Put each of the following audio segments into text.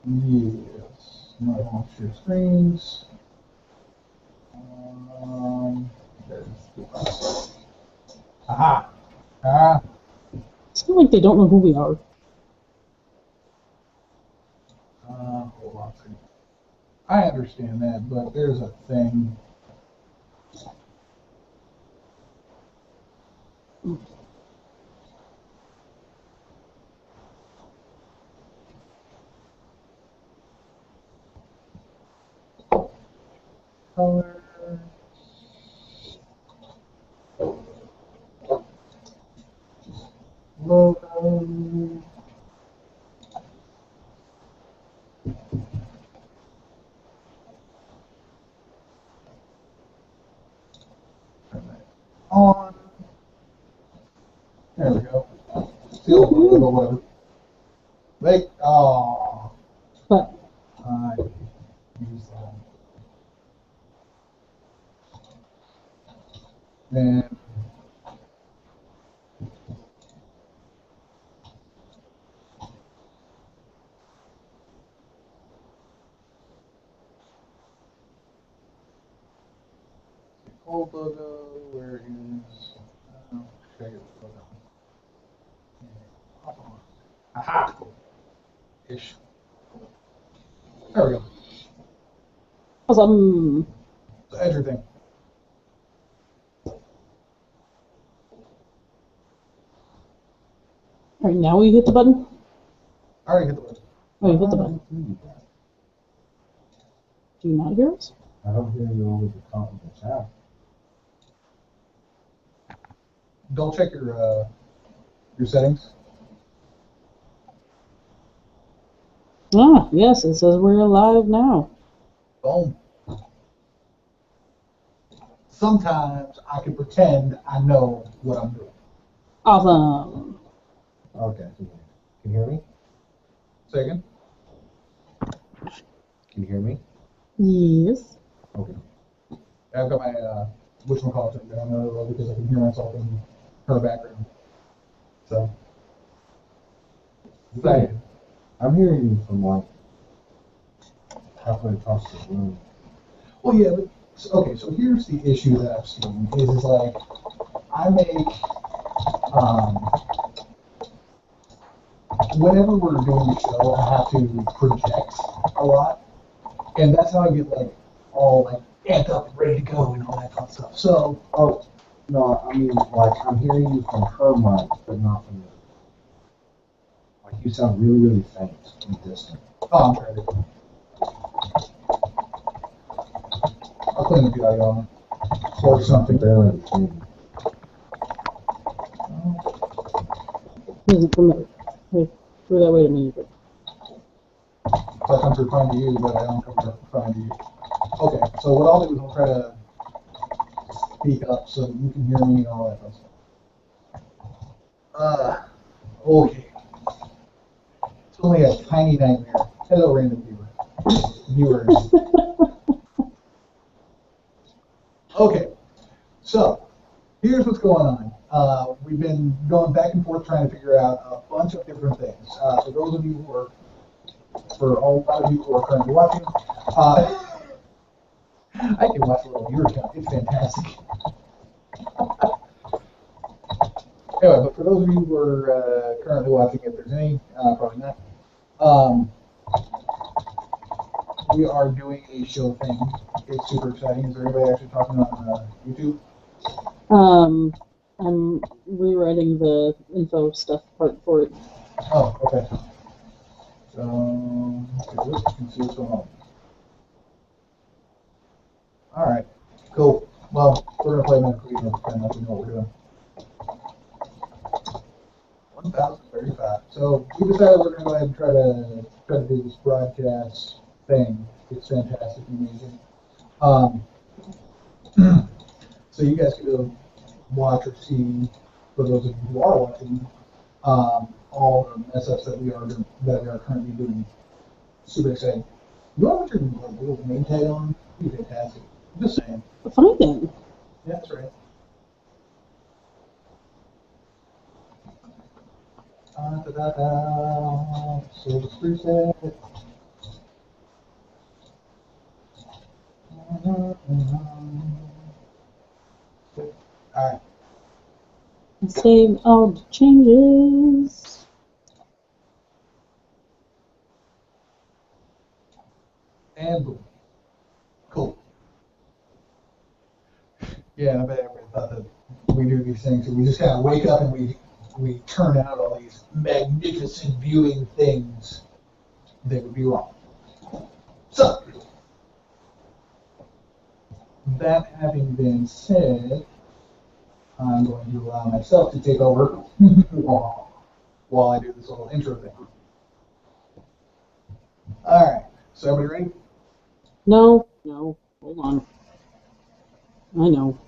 Yes. Might want to share screens. There's the aha. Ah. It's not like they don't know who we are. Hold on a second. I understand that, but there's a thing. Color. Logo. Turn that on. There we go. Still a little whatever. Wait. Oh. But I use that. Then old logo. Where is? Should I get the logo? Aha! Ish. There we go. awesome. So everything. All right, now we hit the button. I already hit the button. Oh, you hit the button. Do you not hear us? I don't hear you over the top of the chat. Double check your settings. Ah, yes, it says we're live now. Boom. Sometimes I can pretend I know what I'm doing. Awesome. Okay. Can you hear me? Say again? Can you hear me? Yes. Okay. I've got my whatchamacallit turned down because I can hear myself in her background. So. Hey, I'm hearing you from like halfway across the room. Well, yeah, but okay. So here's the issue that I've seen is like I make whenever we're doing the show, I have to project a lot, and that's how I get like all like amped up and ready to go and all that fun stuff. So, Oh, no, I mean, like, I'm hearing you from her mic, but not from yours. Like, you sound really, really faint and distant. oh, I'm trying to. I'll clean up the audio on it or something. Barely understand. Doesn't come through that way to me. But So I come through fine to you, but I don't come through fine to you. Okay, so what I'll do is I'll try to speak up so that you can hear me and all that fun stuff. Okay. It's only a tiny nightmare. Hello, random viewers. Okay, so here's what's going on. We've been going back and forth trying to figure out a bunch of different things. For those of you who are, for a lot of you who are currently watching, I can watch a little viewer count. It's fantastic. Anyway, but for those of you who are currently watching, if there's any, probably not, we are doing a show thing. It's super exciting. Is there anybody actually talking on YouTube? I'm rewriting the info stuff part for it. Oh, okay. So, let's see what's going on. Alright, cool. Well, we're going to play Medical Eagle and let you know what we're doing. 1035. So, we decided we're going to go ahead and try to do this broadcast thing. It's fantastic and amazing. So you guys can go watch or see, for those of you who are watching, all the mess ups that we are currently doing. Super exciting. You want to put your little name tag on? It'd be fantastic. I'm just saying. Fine then. Yeah, that's right. So let's reset. Save all the changes. And boom. Cool. Yeah, I bet everybody thought that we do these things and we just kind of wake up and we turn out all these magnificent viewing things. They would be wrong. So, that having been said, I'm going to allow myself to take over while I do this little intro thing. Alright, so everybody ready? No, hold on. I know.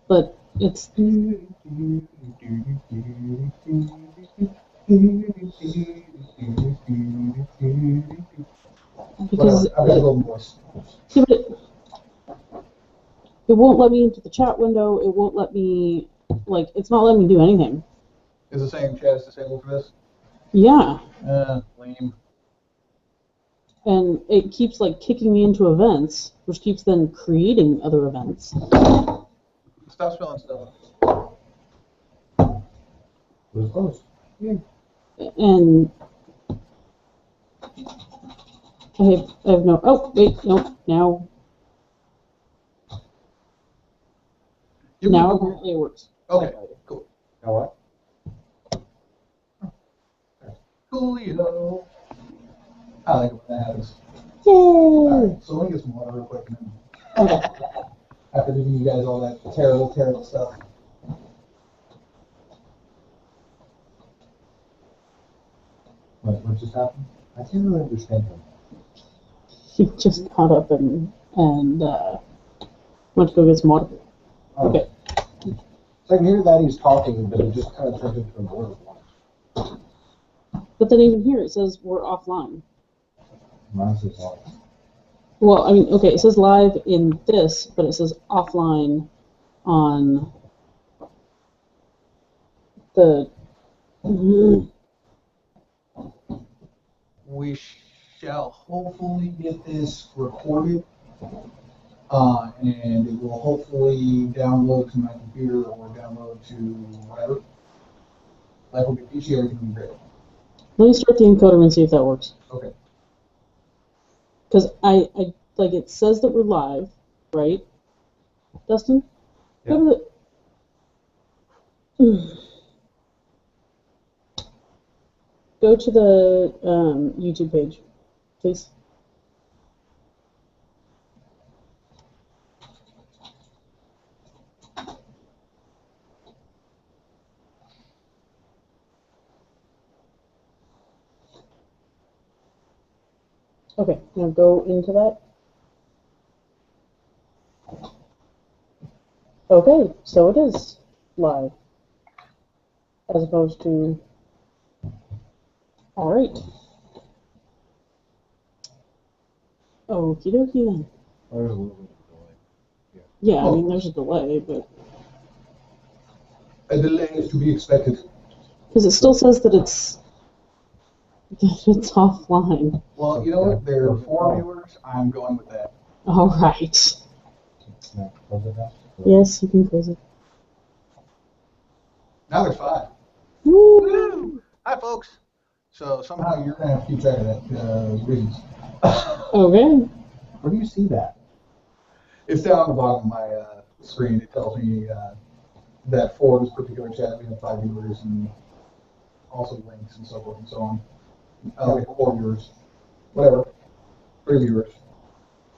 But it's... Because I've got a little voice. yeah, but it won't let me into the chat window. It won't let me, like, it's not letting me do anything. Is the same chat is disabled for this? Yeah. Lame. And it keeps, like, kicking me into events, which keeps then creating other events. Stop spelling stuff. It was close. Yeah. And I have no, oh, wait, no, now apparently it works. Okay, cool. Now what? Coolio. I like it when that happens. Yay! Alright, so let me get some water real quick and then Okay. after giving you guys all that terrible, terrible stuff. What just happened? I can't really understand him. He just got up and went to go get some water. Oh. Okay. So I can hear that he's talking, but it just kind of turns into a boil of water. But then even here it says we're offline. Mine says live. Well, I mean, okay, it says live in this, but it says offline on the. We shall hopefully get this recorded, and it will hopefully download to my computer or download to whatever. Life will be peachy, everything will be great. Let me start the encoder and see if that works. Okay. Because I like it says that we're live, right? Dustin? Yeah. Go to the. Go to the YouTube page, please. Okay, now go into that. Okay, so it is live, as opposed to. All right. Okie dokie then. There's a little bit of delay. Yeah, I mean, there's a delay, but. A delay is to be expected. Because it still says that it's offline. Well, you know what? There are 4 viewers. I'm going with that. All right. Now, close it down. Yes, you can close it. Now there's 5. Woo! Woo! Hi, folks. So somehow you're going to have to keep track of that, reasons. Okay. Where do you see that? It's down on the bottom of my screen. It tells me that for this particular chat we have 5 viewers and also links and so forth and so on. We have 4 viewers. Whatever. 3 viewers.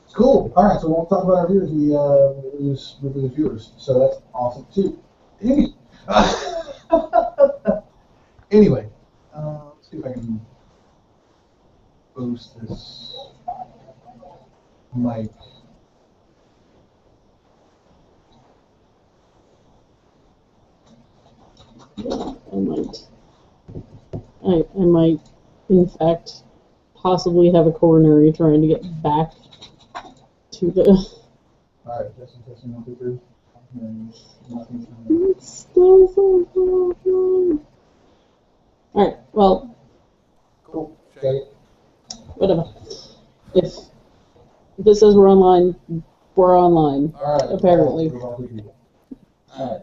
It's cool. All right, so when we talk about our viewers, we lose viewers. So that's awesome too. Anyway, let's see if I can boost this mic. I might, in fact, possibly have a coronary trying to get back to the. All right, testing, 1, 2, 3. It's still so offline. All right. Well, Cool. Okay. whatever. If it says we're online, we're online. All right. Apparently. All right.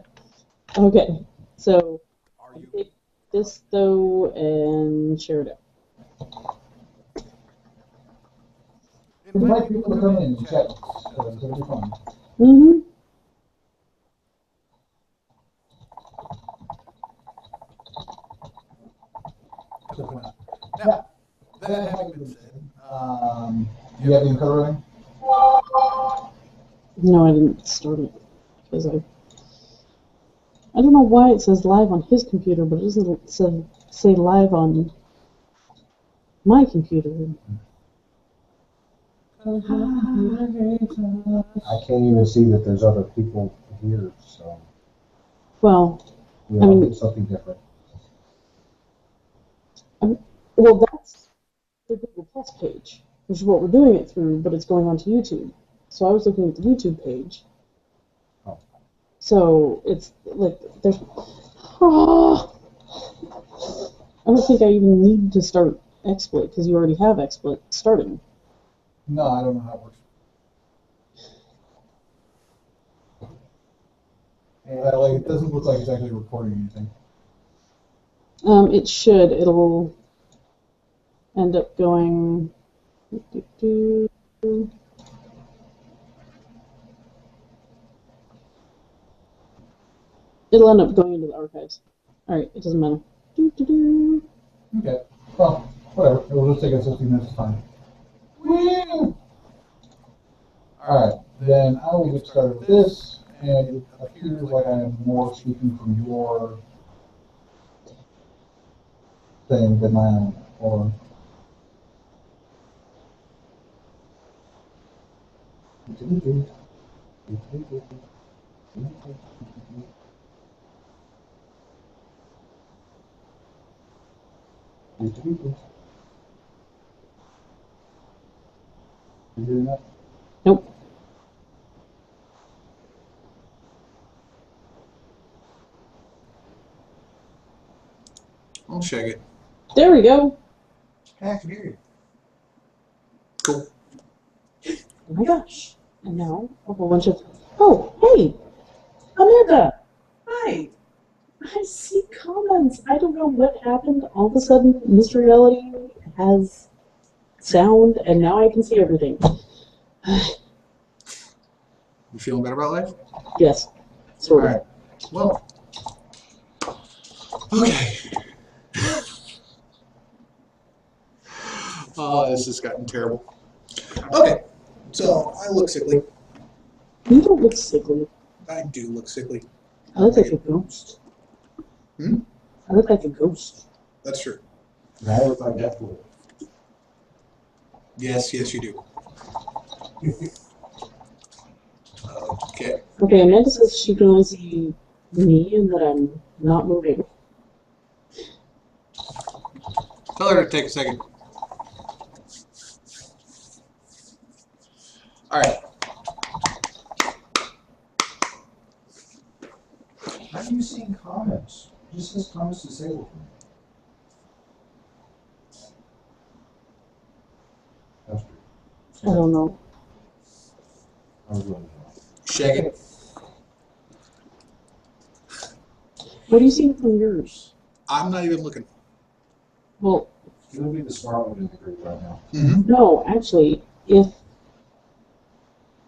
Okay. So Are I you? take this though and share it out. Invite people to come in and chat, because it'll be fun. Mm-hmm. Because why not? Now, that having been said, Do you have any coloring? No, I didn't start it because I don't know why it says live on his computer, but it doesn't say live on my computer. I can't even see that there's other people here, so Well, we I all mean- do something different. well, that's the Google Plus page, which is what we're doing it through, but it's going onto YouTube. So I was looking at the YouTube page. Oh. So it's like there's. Oh, I don't think I even need to start XSplit because you already have XSplit starting. No, I don't know how it works. Like, it doesn't look like it's actually recording anything. It should. It'll end up going. It'll end up going into the archives. Alright, it doesn't matter. Okay. Well, whatever. It will just take us 15 minutes to find. Woo! Alright, then I will get started with this, and it appears like I am more speaking from your thing than my own. Or you doing that? Nope. I'll check it. There we go. I can hear you. Cool. Oh my gosh. And now a whole bunch of. Oh, hey! Amanda! Hi! I see comments. I don't know what happened. All of a sudden, Mystery Reality has sound, and now I can see everything. You feeling better about life? Yes. Sort of. Alright. Well. Okay. Oh, this has gotten terrible. Okay. So, I look sickly. You don't look sickly. I do look sickly. I look like a ghost. Hmm? I look like a ghost. That's true. I look like Deathloop. Yes, yes, you do. Okay. Okay, Amanda says she can only see me and that I'm not moving. Tell her to take a second. Alright. How are you seeing comments? It just says comments disabled. That's true. I don't know. I was wondering. Shake it. What are you seeing from yours? I'm not even looking. Well, You would be the smart one in the group right now. Mm-hmm. no, actually,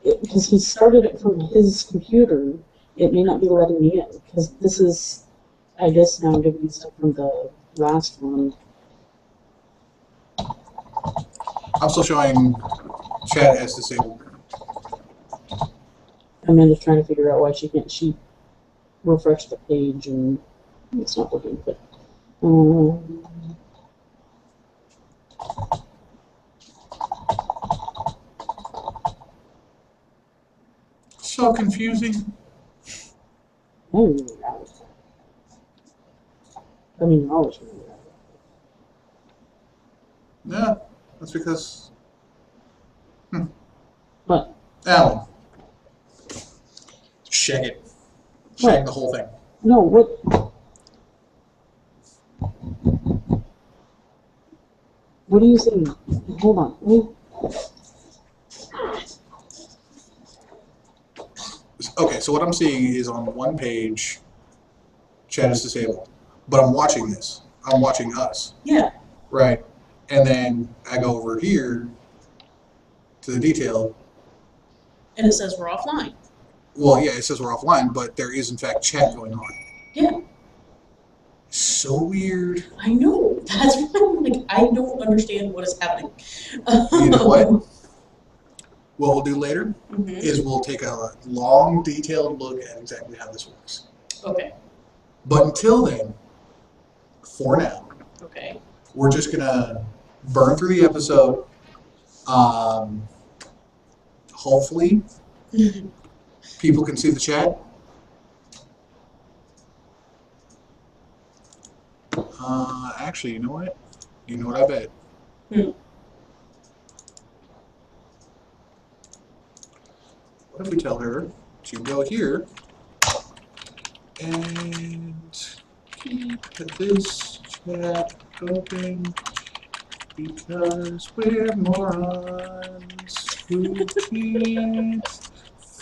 because he started it from his computer, it may not be letting me in, because this is, I guess now giving me stuff from the last one. I'm still showing chat as disabled. Amanda's trying to figure out why she refreshed the page and it's not working, but So confusing. I'm really out. I mean, you're always really out. Yeah, that's because. But Alan. Shake it. Shake the whole thing. no, what? What are you saying? Hold on. Wait. Okay, so what I'm seeing is on one page, chat is disabled. But I'm watching this. I'm watching us. Yeah. Right. And then I go over here to the detail. And it says we're offline. Well, yeah, it says we're offline, but there is in fact chat going on. Yeah. So weird. I know. That's why I'm like, I don't understand what is happening. You know what? What we'll do later Mhm. is we'll take a long, detailed look at exactly how this works. Okay. But until then, for now, Okay. we're just gonna burn through the episode. Hopefully, people can see the chat. Actually, you know what? You know what I bet? What if we tell her to go here and keep this chat open because we're morons who can't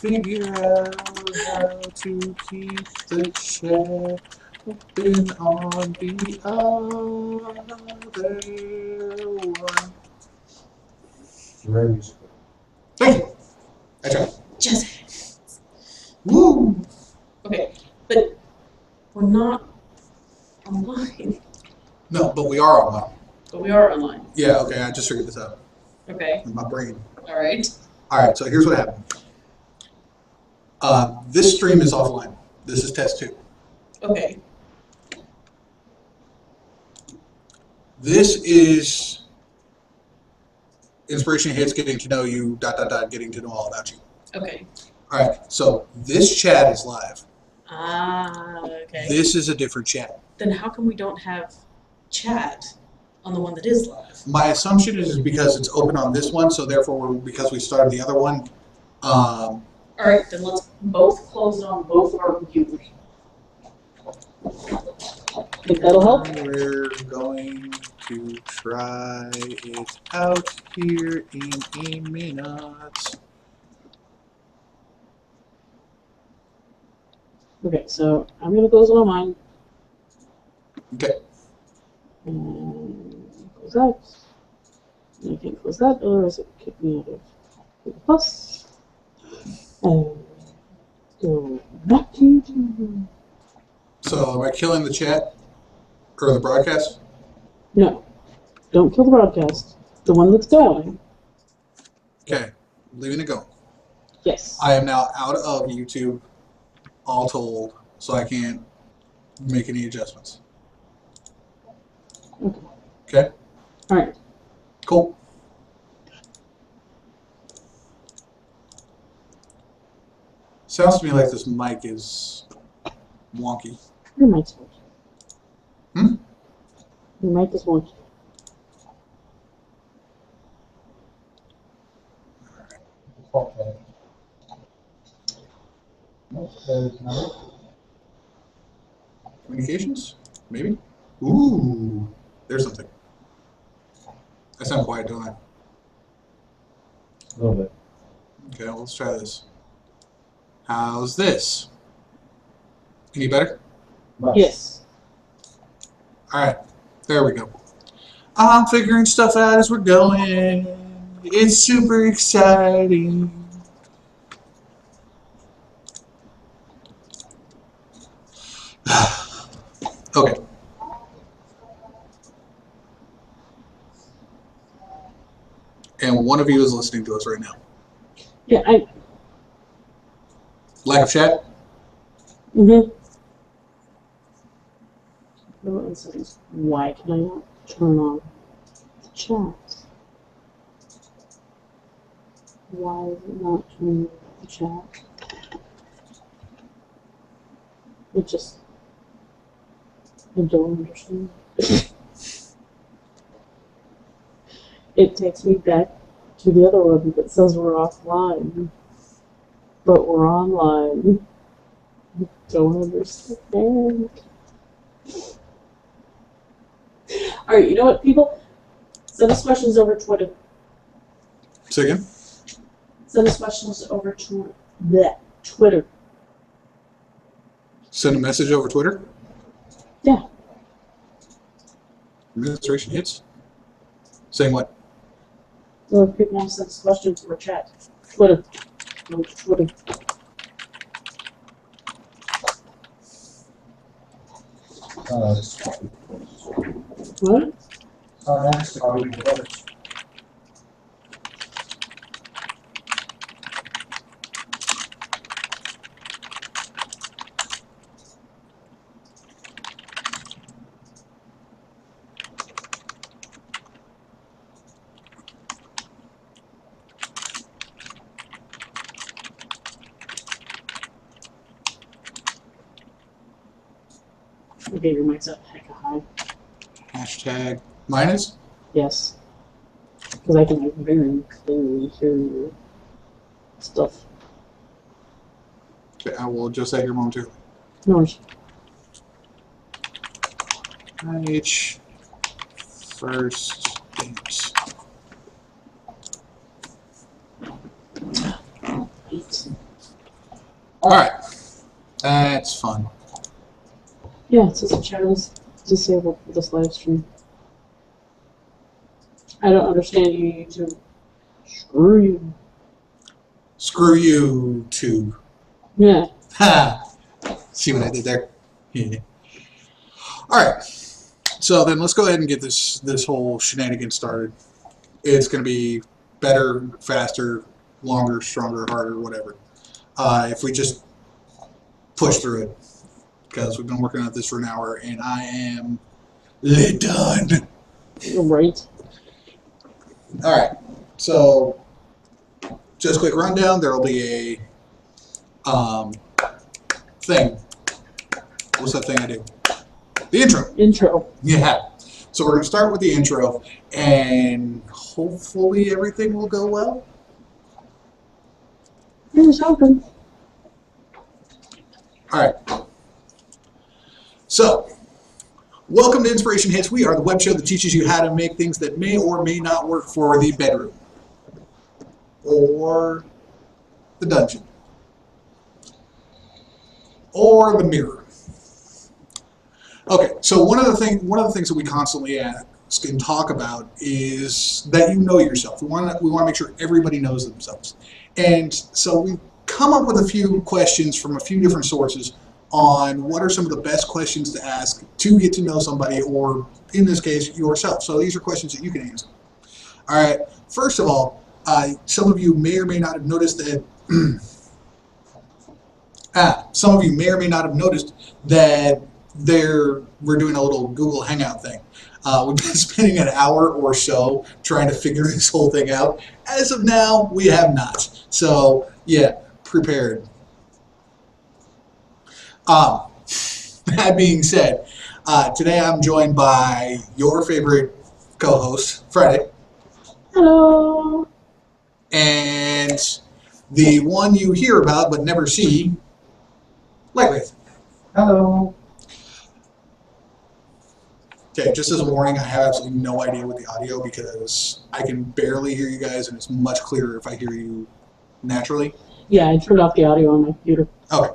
figure out how to keep the chat open on the other one. Very useful. Thank you. I tried. Just. Woo! Okay. But we're not online. No, but we are online. But we are online. Yeah, okay, I just figured this out Okay. in my brain. All right. Alright, so here's what happened. This stream is offline. This is test 2. Okay. This is Inspiration Hits Getting to Know You, getting to know all about you. Okay. Alright, so this chat is live. Ah, okay. This is a different chat. Then how come we don't have chat on the one that is live? My assumption is because it's open on this one, so therefore, because we started the other one, All right, then let's both close it on both of our computers. Think that'll help? we're going to try it out here in a minute. Okay, so I'm gonna close it on mine. Okay. And close that. And I can't close that, otherwise it will kick me out of Google Plus. And go back to YouTube. So am I killing the chat? Or the broadcast? No, don't kill the broadcast. The one that's going. Okay. Leaving it go. Yes. I am now out of YouTube, all told, so I can't make any adjustments. Okay. Okay? All right. Cool. Sounds to me like this mic is wonky. Your mic's wonky. Hmm? Your mic is wonky. Okay. Nope, there's no. Communications? Maybe? Ooh, there's something. I sound quiet, don't I? A little bit. Okay, well, let's try this. How's this? Any better? Much. Yes. Alright, there we go. I'm figuring stuff out as we're going. It's super exciting. Okay. And one of you is listening to us right now. Yeah, Lack of chat? Mm-hmm. Why can I not turn on the chat? Why is it not turning on the chat? I don't understand. It takes me back to the other one that says we're offline, but we're online. I don't understand. Alright, you know what, people? Send us questions over Twitter. Say again? Send us questions over Twitter. Send a message over Twitter? Yeah. Administration hits. Saying what? So if people want to send questions or chat, Twitter. No, Twitter. What? Next, are we together? Okay, your mic's up hecka high. Hashtag minus. Yes. Because I can like, very clearly hear your stuff. Okay, I will adjust that here momentarily. No worries. H first date. 8. All right, that's fun. Yeah, it says the chat is disabled for this live stream. I don't understand you, YouTube. Screw you. Screw you, too. Yeah. Ha! See what I did there? Yeah. All right. So then let's go ahead and get this whole shenanigan started. It's going to be better, faster, longer, stronger, harder, whatever. If we just push through it, because we've been working on this for an hour, and I am done. You're right. All right. So just a quick rundown. There will be a thing. What's that thing I do? The intro. Intro. Yeah. So we're going to start with the intro, and hopefully everything will go well. Here's hoping. All right. So, welcome to Inspiration Hits. We are the web show that teaches you how to make things that may or may not work for the bedroom or the dungeon or the mirror. Okay, so one of the things that we constantly ask and talk about is that you know yourself. We want to make sure everybody knows themselves, and so we come up with a few questions from a few different sources on what are some of the best questions to ask to get to know somebody, or in this case, yourself. So these are questions that you can answer. All right. First of all, some of you may or may not have noticed that. Some of you may or may not have noticed that we're doing a little Google Hangout thing. We've been spending an hour or so trying to figure this whole thing out. As of now, we have not. So yeah, prepared. That being said, today I'm joined by your favorite co-host, Friday. Hello. And the one you hear about but never see, Lightwraith. Hello. Okay, just as a warning, I have absolutely no idea with the audio because I can barely hear you guys, and it's much clearer if I hear you naturally. Yeah, I turned off the audio on my computer. Okay.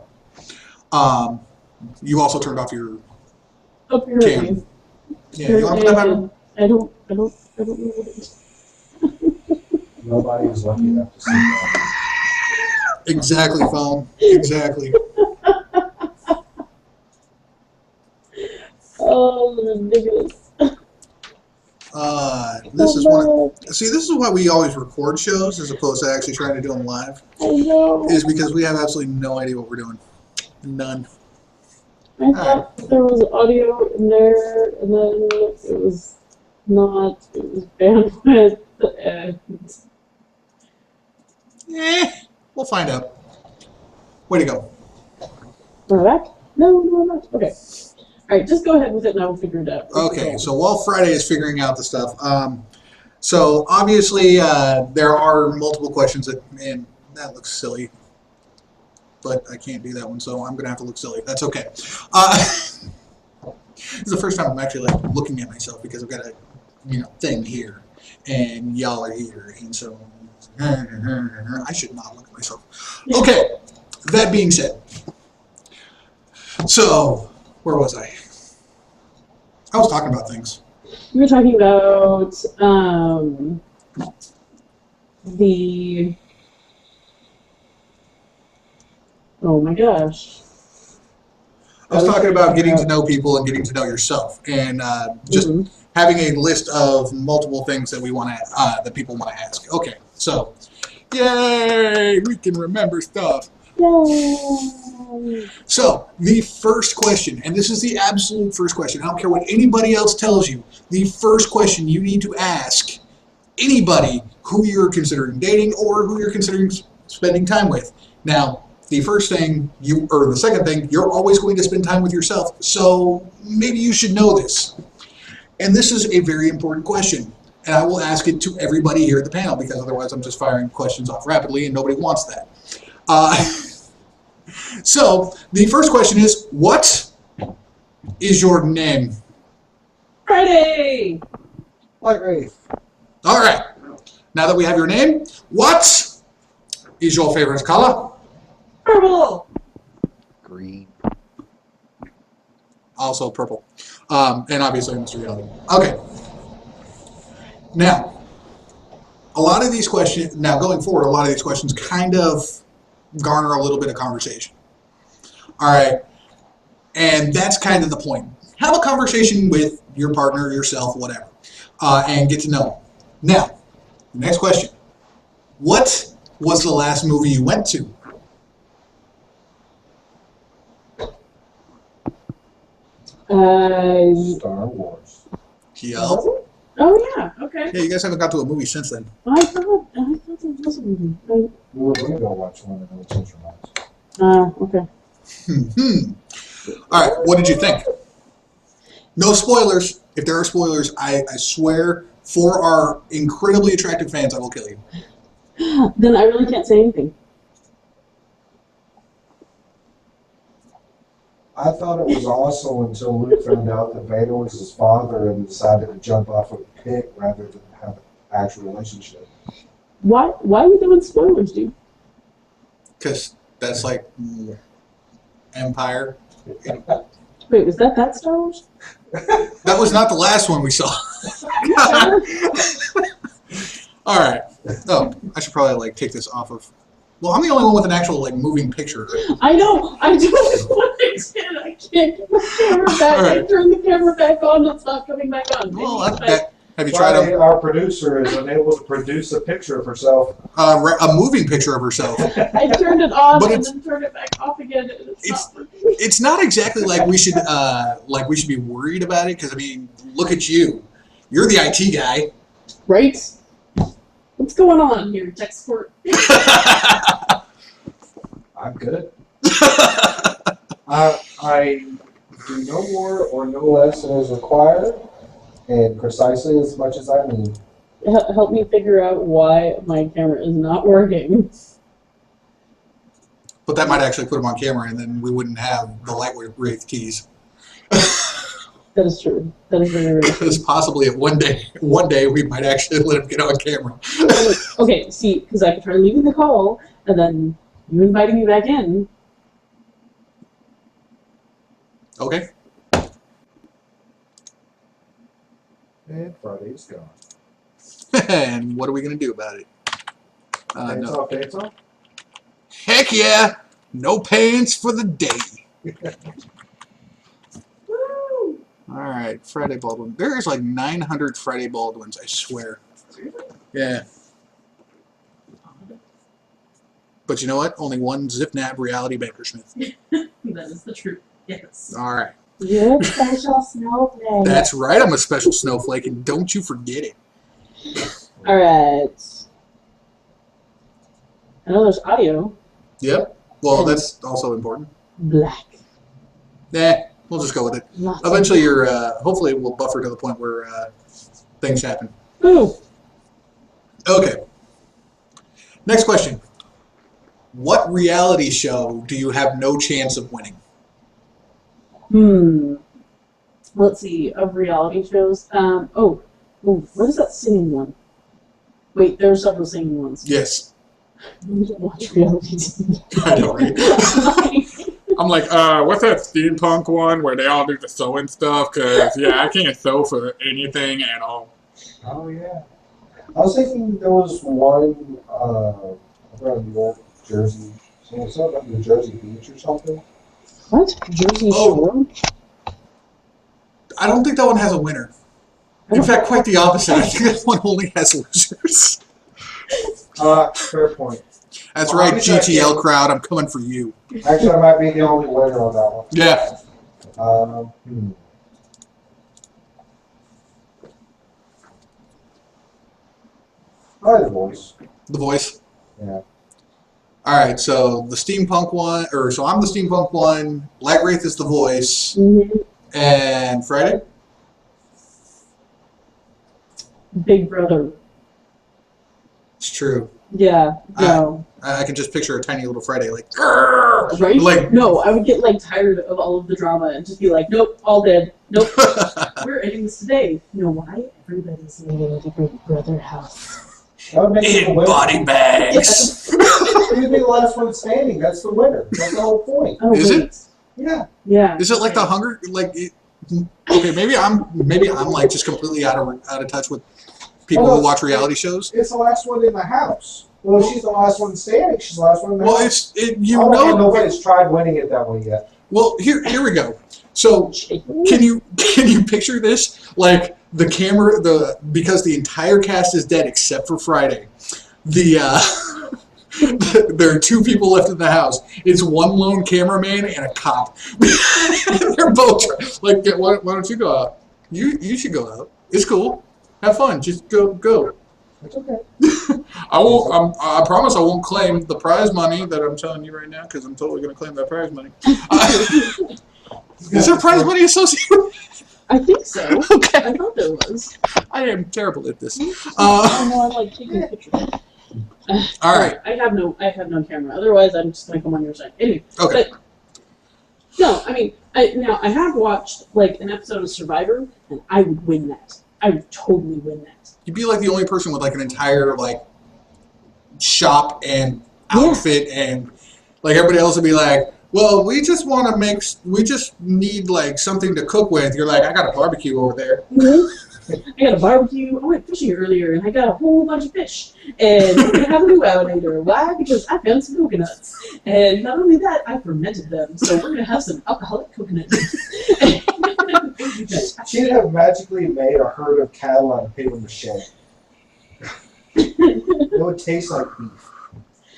You also turned off your Apparently. cam. Yeah, you want to put that on? I don't know what it is. Nobody was lucky enough to see that. Exactly, phone. Exactly. Oh, ridiculous. This is one. See, this is why we always record shows as opposed to actually trying to do them live. I know. Is because we have absolutely no idea what we're doing. None. I thought there was audio in there, and then it was not. It was bandwidth. We'll find out. Way to go. Am I back? No, I'm not. Okay. All right, just go ahead with it, and I will figure it out. Okay, so while Friday is figuring out the stuff, so obviously there are multiple questions that, and that looks silly, but I can't do that one, so I'm going to have to look silly. That's okay. This is the first time I'm actually like looking at myself because I've got a thing here, and y'all are here, and so I should not look at myself. Okay, that being said, so where was I? I was talking about things. We were talking about the. Oh my gosh. I was talking about getting to know people and getting to know yourself, and just having a list of multiple things that we want to that people want to ask. Okay, so yay, we can remember stuff. Yay. So the first question, and this is the absolute first question. I don't care what anybody else tells you. The first question you need to ask anybody who you're considering dating or who you're considering spending time with. Now, the first thing or the second thing, you're always going to spend time with yourself. So maybe you should know this. And this is a very important question. And I will ask it to everybody here at the panel because otherwise I'm just firing questions off rapidly and nobody wants that. So the first question is, what is your name? Friday! Lightwraith. All right. Now that we have your name, what is your favorite color? Purple! Green. Also purple. And obviously Mr. Reality. Okay. Now, a lot of these questions, now going forward, a lot of these questions kind of garner a little bit of conversation. All right. And that's kind of the point. Have a conversation with your partner, yourself, whatever, and get to know them. Now, next question. What was the last movie you went to? Star Wars. Yeah. Oh yeah, okay. Yeah, you guys haven't got to a movie since then. I thought there was a movie. We were going to go watch one of those Central Okay. All right, what did you think? No spoilers. If there are spoilers, I swear, for our incredibly attractive fans, I will kill you. Then I really can't say anything. I thought it was awesome until Luke found out that Vader was his father and decided to jump off of a pit rather than have an actual relationship. Why are we doing spoilers, dude? Because that's like Empire. Wait, was that Star Wars? That was not the last one we saw. All right. Oh, I should probably like take this off of. Well, I'm the only one with an actual like moving picture. I know. I don't want to. I can't get my camera back. Right. I turned the camera back on. It's not coming back on. Well, have you tried Friday, our producer is unable to produce a picture of herself. a moving picture of herself? I turned it on But and then turned it back off again. And it's not working. It's not exactly like we should be worried about it because I mean, look at you. You're the IT guy. Right? What's going on here, tech support? I'm good. I do no more or no less than is required, and precisely as much as I need. Help me figure out why my camera is not working. But that might actually put him on camera, and then we wouldn't have the Lightwraith keys. That is true. That is very, very true. Because possibly one day we might actually let him get on camera. Okay, see, because I could try leaving the call, and then you inviting me back in. Okay. And Friday's gone. And what are we gonna do about it? Dance No. off, dance off. Heck yeah! No pants for the day. Woo! All right, Friday Baldwin. There is like 900 Friday Baldwins, I swear. Yeah. But you know what? Only one Zipnab reality Bankersmith. That is the truth. Yes. All right. You're a special snowflake. That's right. I'm a special snowflake, and don't you forget it. All right. I know there's audio. Yep. Well, that's also important. Black. Nah, we'll just go with it. Lots Eventually, you're. Hopefully, it will buffer to the point where things happen. Ooh. Okay. Next question. What reality show do you have no chance of winning? Let's see. Of reality shows. Oh, what is that singing one? Wait, there are several singing ones. Yes. We don't watch reality TV. I know, right? I'm like, what's that steampunk one where they all do the sewing stuff? Because, yeah, I can't sew for anything at all. Oh, yeah. I was thinking there was one around the old Jersey. Something like the Jersey Beach or something. What? Jersey Shore? I don't think that one has a winner. In fact, quite the opposite. I think that one only has losers. Fair point. That's Well, right, GTL crowd. I'm coming for you. Actually, I might be the only winner on that one. Yeah. Probably The Voice. The Voice. Yeah. All right, so the steampunk one, so I'm the steampunk one. Lightwraith is The Voice, and Friday. Big Brother. It's true. Yeah. No. I can just picture a tiny little Friday like, Right? like no, I would get like tired of all of the drama and just be like, nope, all dead. Nope. We're ending this today. You know why? Everybody's leaving the Big Brother house. That would make it the in winner. body bags. You'd be the last one standing. That's the winner. That's the whole point. Oh, Is wait. it? Yeah. Yeah. Is it like the Hunger? Okay, maybe I'm like just completely out of touch with people who watch reality shows. It's the last one in the house. Well, if she's the last one standing, she's the last one in the house. Well, nobody's tried winning it that way yet. Well, here we go. So can you picture this? Like the camera, because the entire cast is dead except for Friday. There are two people left in the house. It's one lone cameraman and a cop. They're both like, why don't you go out? You should go out. It's cool. Have fun. Just go. It's okay. I won't. I promise I won't claim the prize money that I'm telling you right now because I'm totally going to claim that prize money. Is there prize money associated? I think so. Okay. I thought there was. I am terrible at this. I know I like taking pictures. All right. I have no camera. Otherwise, I'm just gonna come on your side. Anyway. Okay. But, no, I mean, I have watched like an episode of Survivor, and I would win that. I would totally win that. You'd be like the only person with like an entire like shop and outfit, and like everybody else would be like, well, we just need like something to cook with. You're like, I got a barbecue over there. I got a barbecue. I went fishing earlier, and I got a whole bunch of fish. And we're gonna have a luau later. Why? Because I found some coconuts. And not only that, I fermented them. So we're gonna have some alcoholic coconut juice. She'd have magically made a herd of cattle out of paper mache. It would taste like beef.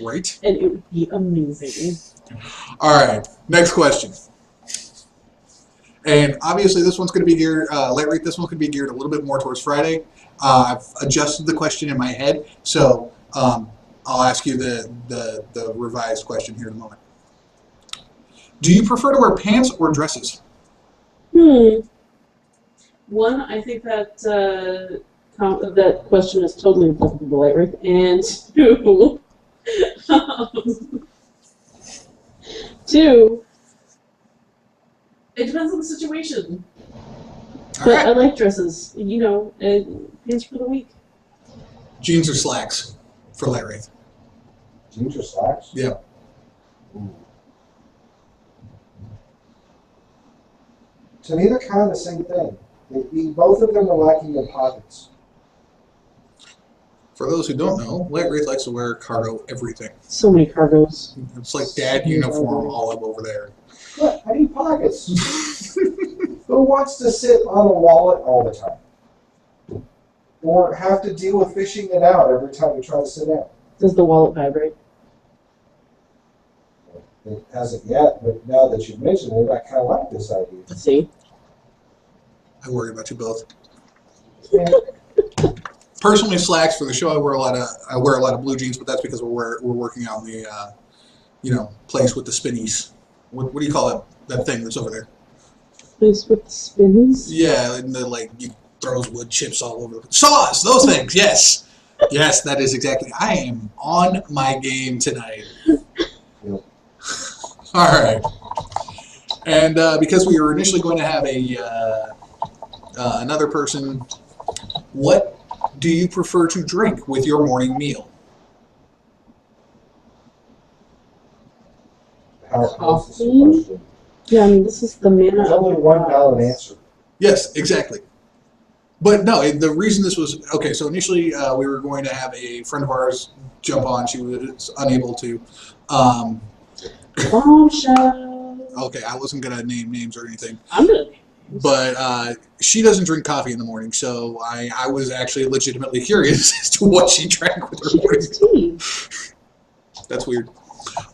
Right. And it would be amazing. All right. Next question. And obviously, this one's going to be geared, Lightwraith, this one's going to be geared a little bit more towards Friday. I've adjusted the question in my head, so I'll ask you the revised question here in a moment. Do you prefer to wear pants or dresses? One, I think that that question is totally applicable to Lightwraith. And two, it depends on the situation. But Right. I like dresses, pants for the week. Jeans or slacks for Lightwraith? Jeans or slacks? Yeah. Ooh. To me, they're kind of the same thing. Both of them are lacking in pockets. For those who don't know, Lightwraith likes to wear cargo everything. So many cargos. It's like dad uniform all up over there. What? I need pockets. Who wants to sit on a wallet all the time? Or have to deal with fishing it out every time you try to sit down? Does the wallet vibrate? It hasn't yet, but now that you mention it, I kind of like this idea. Let's see. I worry about you both. Yeah. Personally, slacks for the show. I wear a lot of blue jeans, but that's because we're working on the place with the spinnies. What do you call that thing that's over there? Place with spinnies? Yeah, and you throws wood chips all over the saws. Those things. Yes, yes, that is exactly. I am on my game tonight. Yep. All right, and because we were initially going to have another person, what do you prefer to drink with your morning meal? What's the Coffee? question? Yeah, I mean, this is the mana. There's of only the one gods. valid answer. Yes, exactly. But no, the reason this was okay. So initially, we were going to have a friend of ours jump on. She was unable to. Bombshell. Okay, I wasn't gonna name names or anything, I'm gonna. but she doesn't drink coffee in the morning, so I was actually legitimately curious as to what she drank with her She morning. drinks tea. That's weird.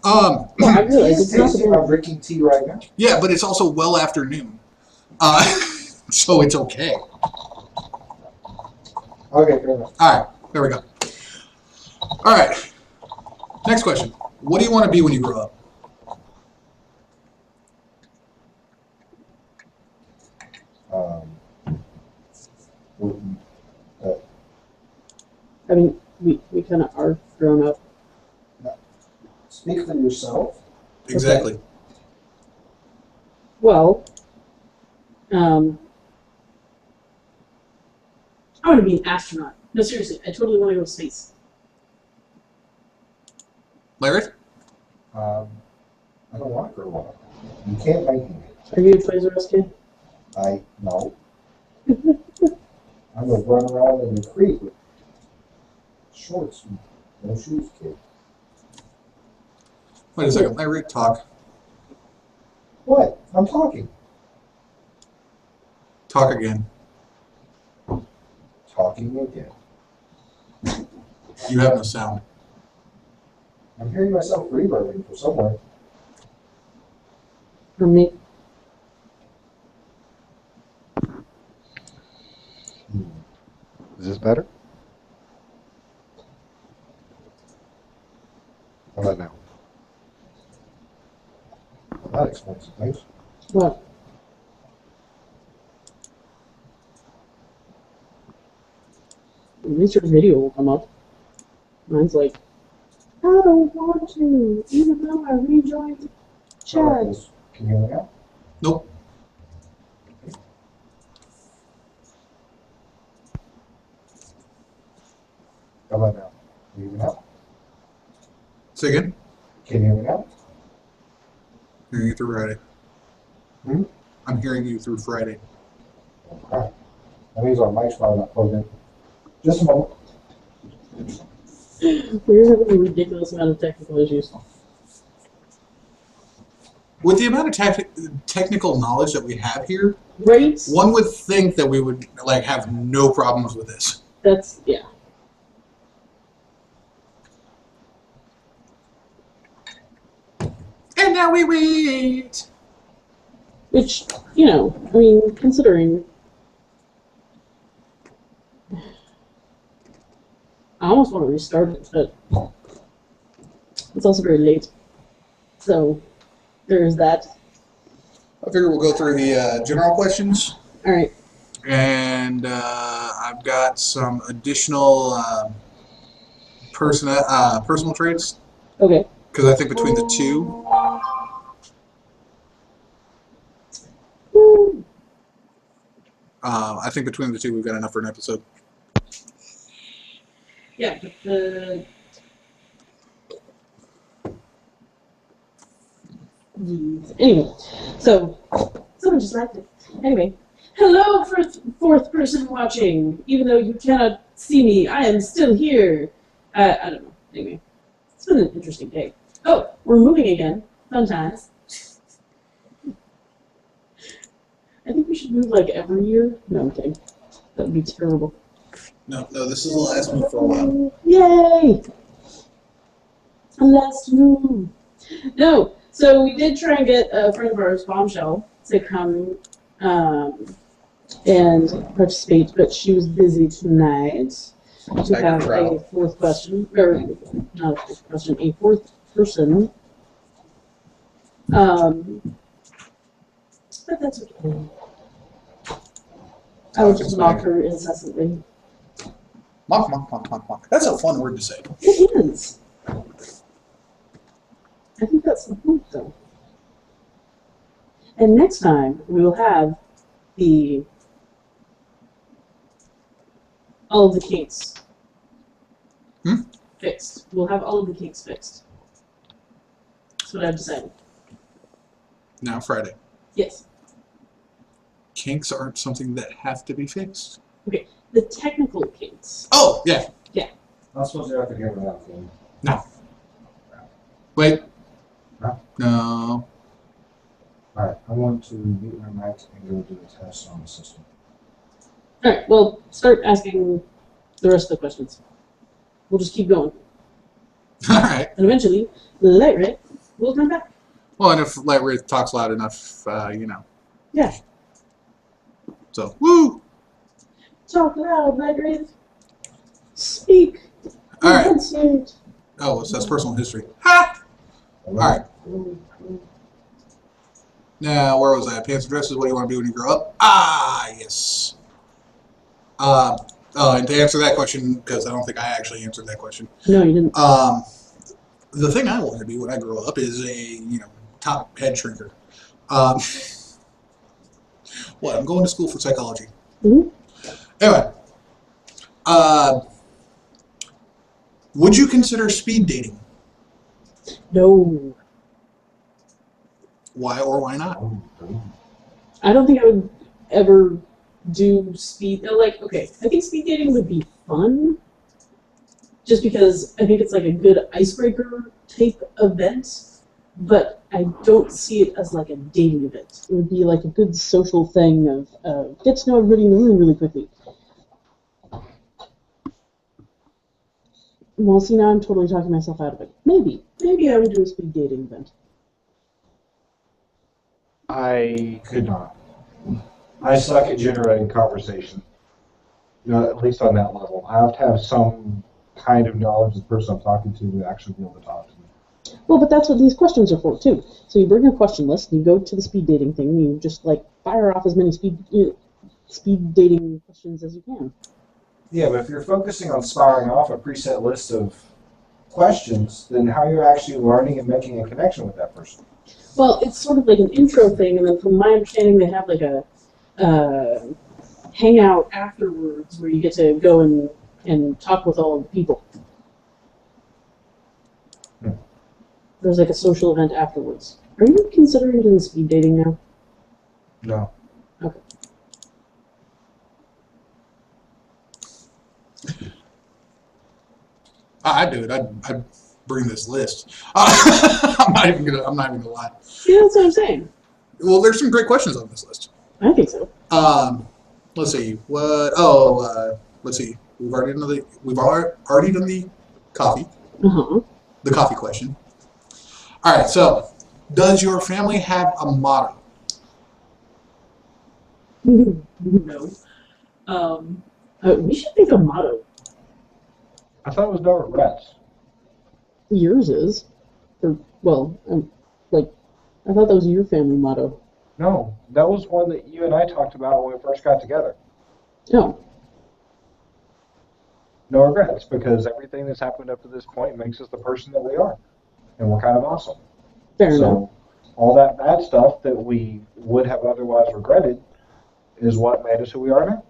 Well, I Tea realize is it's not tasty. I'm drinking tea right now. Yeah, but it's also well after noon, so it's okay. Okay, fair enough. All right, there we go. All right, next question. What do you want to be when you grow up? I mean, we kind of are grown up. Speak for yourself. Exactly. Okay. Well, I want to be an astronaut. No, seriously, I totally want to go to space. Lightwraith? I don't want to grow up. You can't make me. Are you a Toys R Us kid? No. I'm gonna run around in the creek with shorts and no shoes, kid. Wait a second. Lightwraith, talk. What? I'm talking. Talk again. Talking again. You have no sound. I'm hearing myself reverbing from somewhere. For me, Is this better? How about now? Well, that explains some things. what? At least your video will come up. Mine's like, I don't want to, even though I rejoined chat. Can you hear me now? Nope. How about now? Can you hear me now? Say again. Can you hear me now? Hearing you through Friday. Hmm? I'm hearing you through Friday. Okay. That means our mic's probably not plugged in. Just a moment. We're having a ridiculous amount of technical issues. With the amount of technical knowledge that we have here, Right? one would think that we would like have no problems with this. That's, yeah. And now we wait. Which, you know, I mean, considering. I almost want to restart it, but it's also very late. So, there's that. I figure we'll go through the general questions, Alright. and I've got some additional personal traits Okay. because I think between the two, Woo. we've got enough for an episode. Yeah, but the. Anyway, so someone just liked it. Anyway, hello, fourth person watching. Even though you cannot see me, I am still here. I don't know. Anyway, it's been an interesting day. Oh, we're moving again. Fun times. I think we should move like every year. No, I'm kidding. That would be terrible. No, this is the last move for a while. Yay! Last move. No, so we did try and get a friend of ours, Bombshell, to come and participate, but she was busy tonight. To have a fourth question, or not a fourth question, a fourth person. But that's okay. I would just mock her incessantly. Mock. That's a fun word to say. It is. I think that's the point, though. And next time, we will have all of the kinks fixed. We'll have all of the kinks fixed. That's what I've decided. Now Friday. Yes. Kinks aren't something that have to be fixed. Okay. The technical kinks. Oh, yeah. I'm supposed to have to hear that thing. No. Wait. No? No. Alright, I want to mute my mic and go do a test on the system. All right. Well, start asking the rest of the questions. We'll just keep going, All right. and eventually, Lightwraith will come back. Well, and if Lightwraith talks loud enough, you know. Yeah. So, woo! Talk loud, Lightwraith. Speak. All right. Enunciate. Oh, so that's personal history. Ha! All right. Now, where was I? Pants and dresses. What do you want to be when you grow up? Ah, yes. And to answer that question, because I don't think I actually answered that question. No, you didn't. The thing I want to be when I grow up is a top head shrinker. What? I'm going to school for psychology. Mm-hmm. Anyway, would you consider speed dating? No. Why or why not? I don't think I would ever do speed. Like, okay, I think speed dating would be fun. Just because I think it's like a good icebreaker type event. But I don't see it as like a dating event. It would be like a good social thing of get to know everybody in the room really quickly. Well, see, now I'm totally talking myself out of it. Maybe I would do a speed dating event. I could not. I suck at generating conversation. At least on that level. I have to have some kind of knowledge of the person I'm talking to actually be able to talk to me. Well, but that's what these questions are for, too. So you bring a question list, you go to the speed dating thing, and you just, fire off as many speed dating questions as you can. Yeah, but if you're focusing on sparring off a preset list of questions, then how are you actually learning and making a connection with that person? Well, it's sort of like an intro thing, and then from my understanding, they have like a hangout afterwards where you get to go and talk with all the people. There's like a social event afterwards. Are you considering doing speed dating now? No. Okay. I'd do it. I'd bring this list. I'm not even gonna lie. Yeah, that's what I'm saying. Well, there's some great questions on this list. I think so. Let's see. Let's see. We've already done the coffee. Uh-huh. The coffee question. All right. So, does your family have a motto? No. We should think a motto. I thought it was no regrets. Yours is. I thought that was your family motto. No, that was one that you and I talked about when we first got together. No. No regrets, because everything that's happened up to this point makes us the person that we are. And we're kind of awesome. Fair enough. So, all that bad stuff that we would have otherwise regretted is what made us who we are now.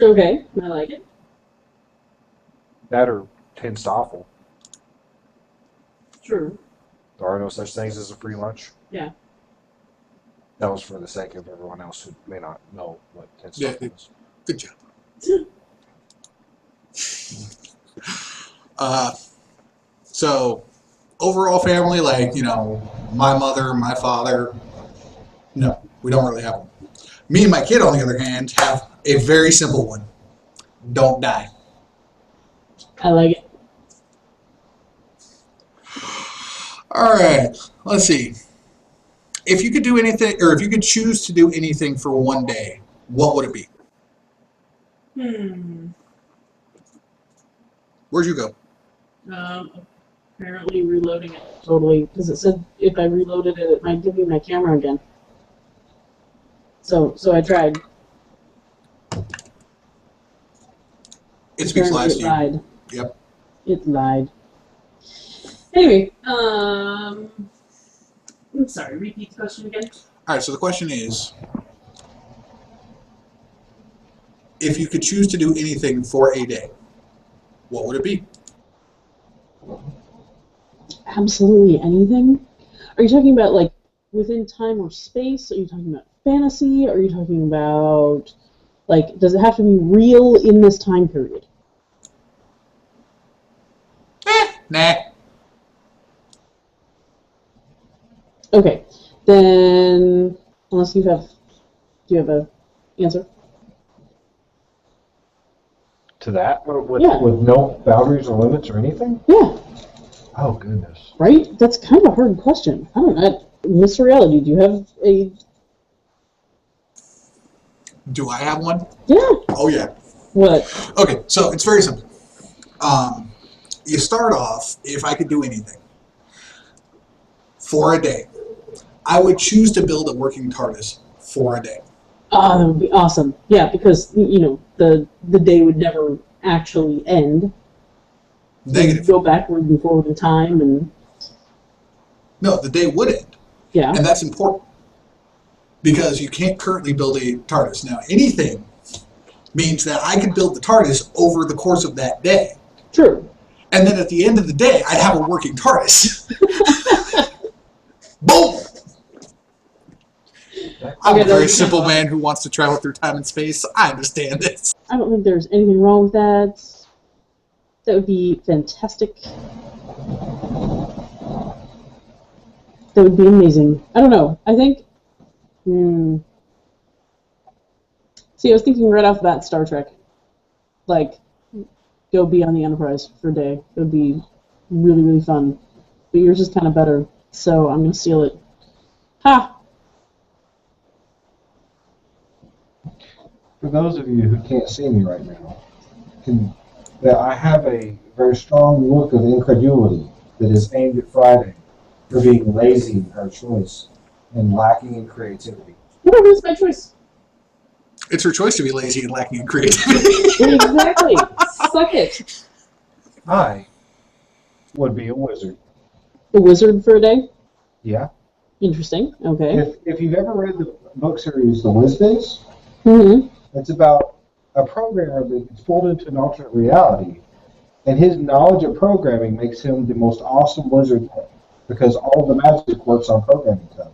Okay, I like it. That or tends to awful. True. There are no such things as a free lunch. Yeah. That was for the sake of everyone else who may not know what tends to awful is. Good job. So, overall family, my mother, my father, no, we don't really have them. Me and my kid, on the other hand, have a very simple one. Don't die. I like it. All right, let's see. If you could do anything, or if you could choose to do anything for one day, what would it be? Where'd you go? Apparently reloading it totally, because it said if I reloaded it, it might give me my camera again. So I tried. It speaks lies to you. Lied. Yep. It lied. Anyway, I'm sorry, repeat the question again. All right, so the question is, if you could choose to do anything for a day, what would it be? absolutely anything? Are you talking about, like, within time or space? Are you talking about fantasy? Are you talking about, like, does it have to be real in this time period? Nah. Okay, then, unless you have, do you have a answer? To that? Or with, Yeah. with no boundaries or limits or anything? Yeah, Oh, goodness. right? That's kind of a hard question. I don't know. Mr. Reality, do you have a... Do I have one? Yeah. Oh, yeah. What? Okay, so it's very simple. You start off, if I could do anything for a day, I would choose to build a working TARDIS for a day. Oh, that would be awesome. Yeah, because, you know, the day would never actually end. Negative. Go backward and forward in time and... No, the day would end. Yeah. And that's important. Because you can't currently build a TARDIS. Now, anything means that I could build the TARDIS over the course of that day. True. And then at the end of the day, I'd have a working TARDIS. Boom! I'm a very simple man who wants to travel through time and space. I understand this. I don't think there's anything wrong with that. That would be fantastic. That would be amazing. I don't know. I think... See, I was thinking right off the bat Star Trek. Like, go be on the Enterprise for a day. It would be really, really fun. But yours is kind of better, so I'm going to steal it. Ha! For those of you who can't see me right now, that I have a very strong look of incredulity that is aimed at Friday for being lazy in her choice and lacking in creativity. Whatever, it's my choice. It's her choice to be lazy and lacking in creativity. Exactly. Suck it. I would be a wizard. A wizard for a day? Yeah. Interesting. Okay. If you've ever read the book series The Wiz Days, Mm-hmm. it's about a programmer that gets pulled into an alternate reality, and his knowledge of programming makes him the most awesome wizard because all the magic works on programming code.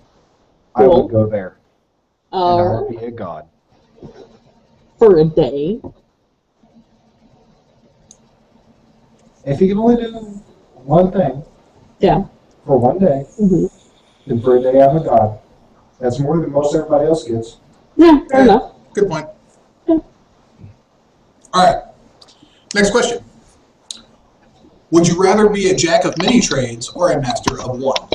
I Cool. would go there, and I would be a god. For a day. If you can only do one thing Yeah. for one day, Mm-hmm. then for a day I'm a god. That's more than most everybody else gets. Yeah, fair enough. Good point. Yeah. All right. Next question. Would you rather be a jack of many trades or a master of one?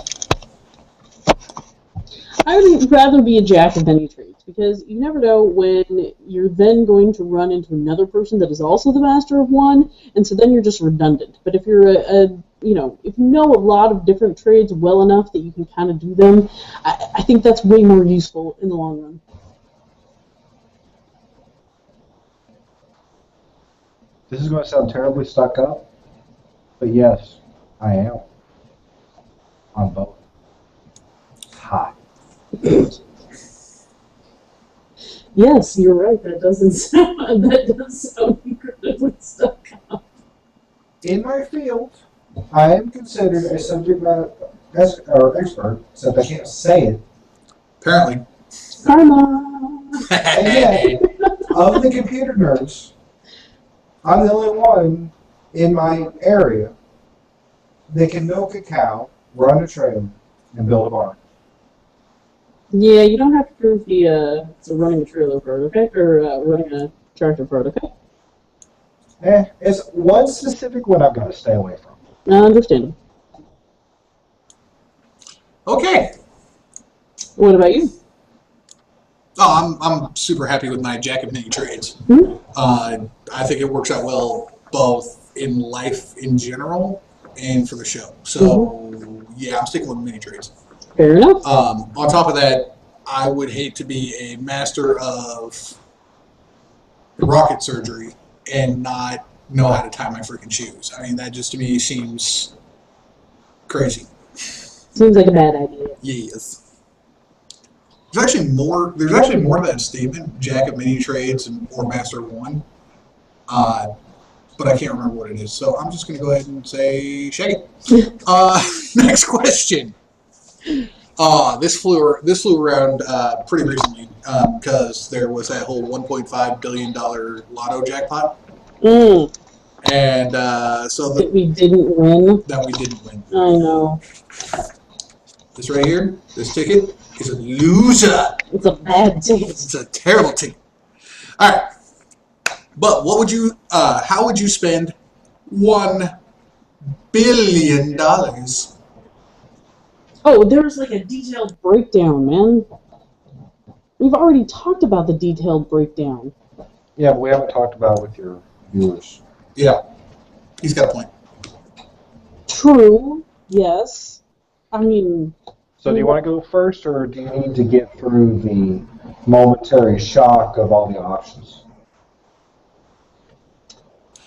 I would rather be a jack of many trades because you never know when you're then going to run into another person that is also the master of one, and so then you're just redundant. But if you're if you know a lot of different trades well enough that you can kind of do them, I think that's way more useful in the long run. This is going to sound terribly stuck up, but yes, I am. On both. Hi. Yes, you're right. That does sound incredibly stuck up. In my field, I am considered a subject matter expert, except I can't say it. Apparently. Karma. And yet, of the computer nerds, I'm the only one in my area that can milk a cow, run a trailer, and build a barn. Yeah, you don't have to prove the running a trailer part, okay? Or running a tractor part, okay? It's one specific one I've got to stay away from. I understand. Okay. What about you? Oh, I'm super happy with my jack of many trades. Hmm? I think it works out well both in life in general and for the show. So, yeah, I'm sticking with many trades. Fair enough. On top of that, I would hate to be a master of rocket surgery and not know how to tie my freaking shoes. I mean, that just to me seems crazy. Seems like a bad idea. Yes. There's actually more to that statement, jack of many trades or master of one. but I can't remember what it is. So I'm just going to go ahead and say Shaggy. Next question. This flew around pretty recently because there was that whole $1.5 billion lotto jackpot. And so That we didn't win. That we didn't win. I know. This right here, this ticket is a loser. It's a bad ticket. It's a terrible ticket. All right. But what would you? How would you spend $1 billion? Oh, there's like a detailed breakdown, man. We've already talked about the detailed breakdown. Yeah, but we haven't talked about it with your viewers. Yeah, he's got a point. True. Yes. I mean. So do you want to go first, or do you need to get through the momentary shock of all the options?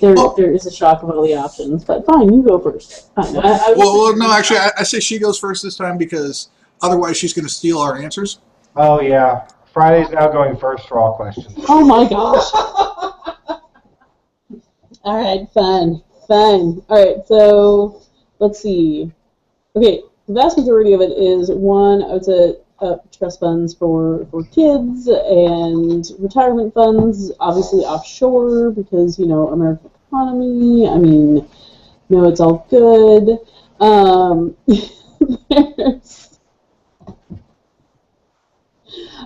There is a shock of all the options, but fine, you go first. Fine. Well, no, actually, I say she goes first this time because otherwise she's going to steal our answers. Oh, yeah. Friday's now going first for all questions. Oh, my gosh. All right, fine. All right, so let's see. Okay, the vast majority of it is, one, I would say, trust funds for kids and retirement funds, obviously offshore because, American economy. I mean, it's all good. There's,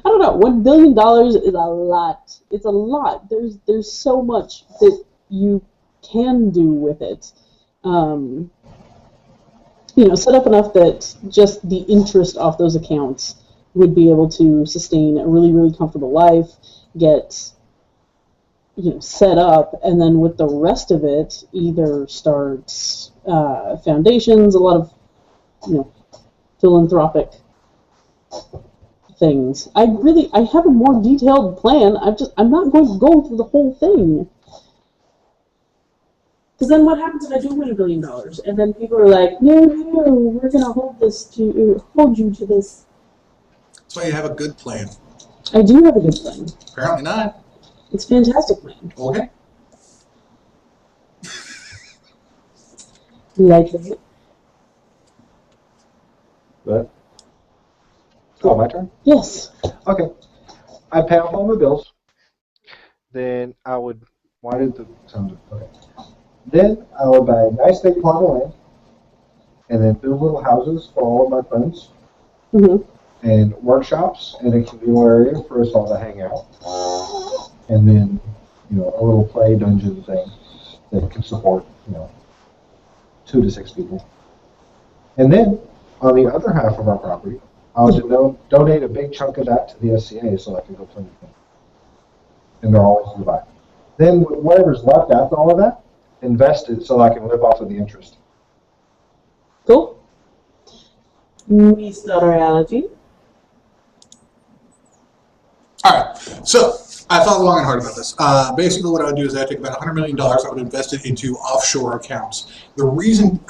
I don't know, $1 billion is a lot. It's a lot. There's so much that you can do with it. Set up enough that just the interest off those accounts would be able to sustain a really, really comfortable life, get, set up, and then with the rest of it, either start foundations, a lot of, philanthropic things. I have a more detailed plan. I'm not going to go through the whole thing. Because then what happens if I do win $1 billion? And then people are like, no, we're going to hold you to this. That's why you have a good plan. I do have a good plan. Apparently not. It's a fantastic plan. Okay. Lightwraith. What? Oh, my turn? Yes. Okay. I'd pay off all my bills. Then I would... Why did the sound... Okay. Then I would buy a nice big plot of land, and then build little houses for all of my friends, and workshops and a communal area for us all to hang out, and then a little play dungeon thing that can support 2 to 6 people. And then on the other half of our property, I would donate a big chunk of that to the SCA so I can go play with them. And they're always in the back. Then whatever's left after all of that, invest it so I can live off of the interest. Cool. Mr. Reality. All right. So I thought long and hard about this. Basically, what I would do is I'd take about $100 million. I would invest it into offshore accounts. The reason,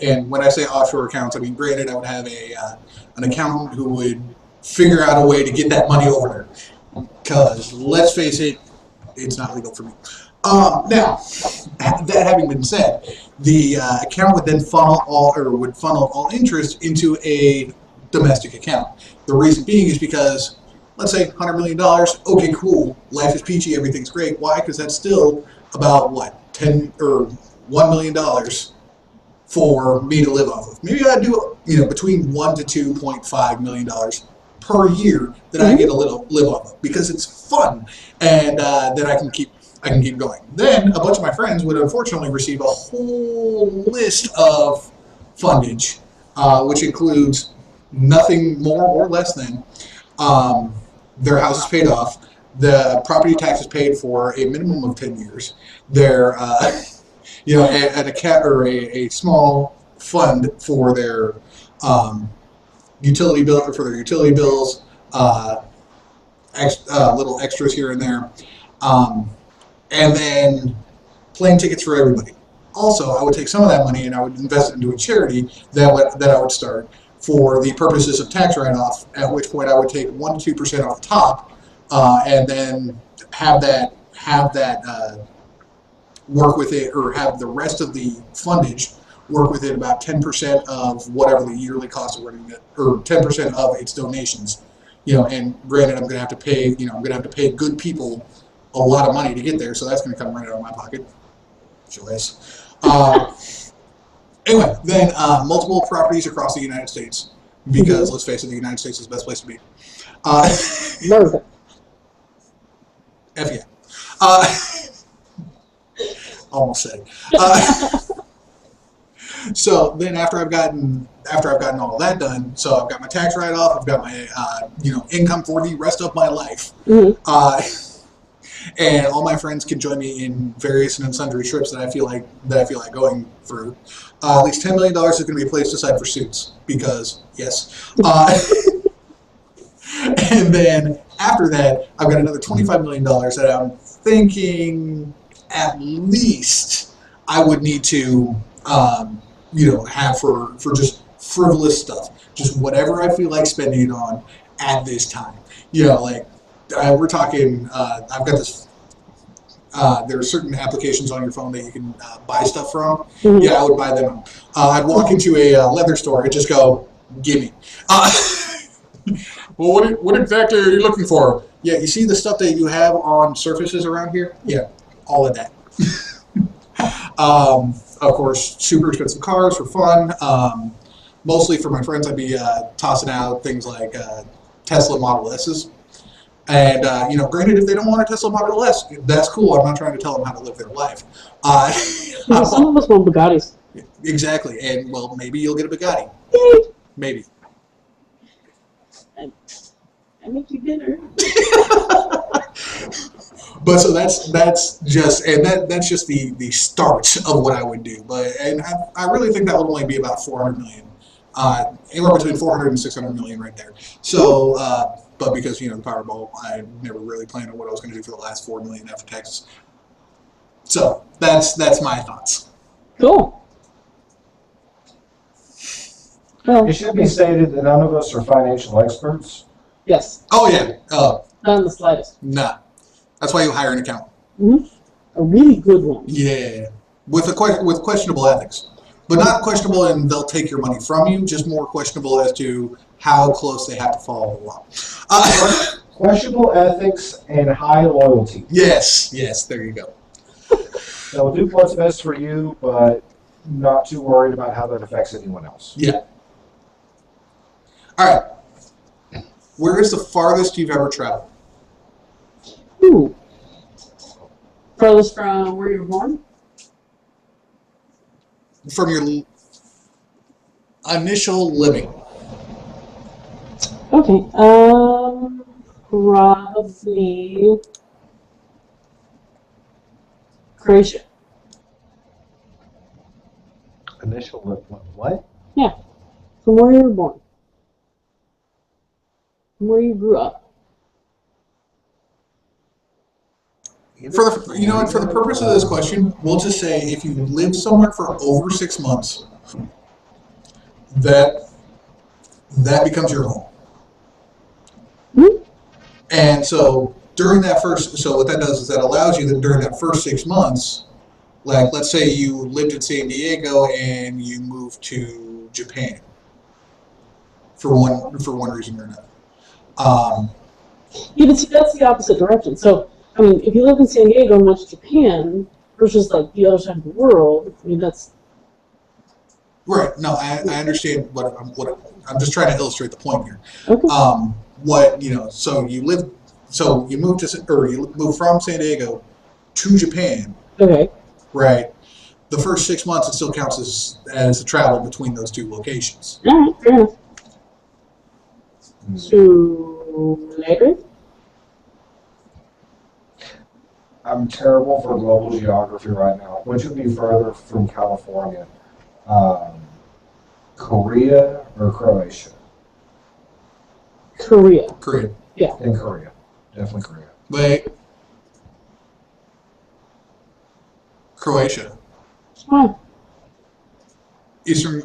and when I say offshore accounts, I mean, granted, I would have an accountant who would figure out a way to get that money over there. Because let's face it, it's not legal for me. Now, that having been said, the account would then funnel all interest into a domestic account. The reason being is because, let's say, $100 million. Okay, cool. Life is peachy. Everything's great. Why? Because that's still about what, $1 million for me to live off of. Maybe I do between $1 to $2.5 million per year that I get to live off of because it's fun, and then I can keep going. Then a bunch of my friends would unfortunately receive a whole list of fundage, which includes nothing more or less than their house is paid off, the property tax is paid for a minimum of 10 years, their a small fund for their utility bills, little extras here and there. And then plane tickets for everybody. Also, I would take some of that money and I would invest it into a charity that I would start for the purposes of tax write-off, at which point I would take 1 to 2% off the top, and then have that work with it, or have the rest of the fundage work within about 10% of whatever the yearly cost of running it, or 10% of its donations. And granted, I'm going to have to pay, I'm going to have to pay good people a lot of money to get there, so that's going to come right out of my pocket. Joyous. Anyway, then multiple properties across the United States, because let's face it, the United States is the best place to be. America. F yeah. Almost said it. So then after I've gotten all that done, so I've got my tax write-off, I've got my income for the rest of my life, and all my friends can join me in various and sundry trips that I feel like going through. At least $10 million is going to be placed aside for suits, because yes. And then after that, I've got another $25 million that I'm thinking at least I would need to have for just frivolous stuff, just whatever I feel like spending it on at this time. We're talking. I've got this. There are certain applications on your phone that you can buy stuff from. Yeah, I would buy them. I'd walk into a leather store and just go, "Gimme." Well, what exactly are you looking for? Yeah, you see the stuff that you have on surfaces around here? Yeah, all of that. Of course, super expensive cars for fun. Mostly for my friends, I'd be tossing out things like Tesla Model S's. And, granted, if they don't want a Tesla Model S, that's cool. I'm not trying to tell them how to live their life. Some of us want Bugattis. Exactly. And, well, maybe you'll get a Bugatti. Yay! Maybe. I make you dinner. But so that's just the start of what I would do. And I really think that would only be about $400 million, anywhere between 400 and 600 million right there. So, but because the Powerball, I never really planned on what I was going to do for the last $4 million after taxes. So that's my thoughts. Cool. Well, It should be stated that none of us are financial experts. yes. Oh yeah. Not in the slightest. Nah. That's why you hire an accountant. A really good one. Yeah. With questionable ethics. But not questionable and they'll take your money from you, just more questionable as to how close they have to follow the law. Questionable ethics and high loyalty. Yes, there you go. They'll do what's best for you, but not too worried about how that affects anyone else. Yeah. All right. Where is the farthest you've ever traveled? Ooh. Furthest from where you were born? From your initial living. Okay. Probably Croatia. Initial what? Yeah. From where you were born. From where you grew up. For the purpose of this question, we'll just say if you live somewhere for over 6 months, that becomes your home. And so during that what that does is that allows you that during that first 6 months, like let's say you lived in San Diego and you moved to Japan for one reason or another. Yeah, but see, that's the opposite direction. So, I mean, if you live in San Diego and went to Japan versus like the other side of the world, I mean, that's Right. No, I understand what I'm just trying to illustrate the point here. okay. So you moved from San Diego to Japan. Okay. Right. The first 6 months it still counts as a travel between those two locations. All right. Fair enough. So, Lightwraith? I'm terrible for global geography right now. Which would be further from California? Korea or Croatia? Korea. Korea. Yeah. In Korea. Definitely Korea. Wait. Croatia. Fine. Eastern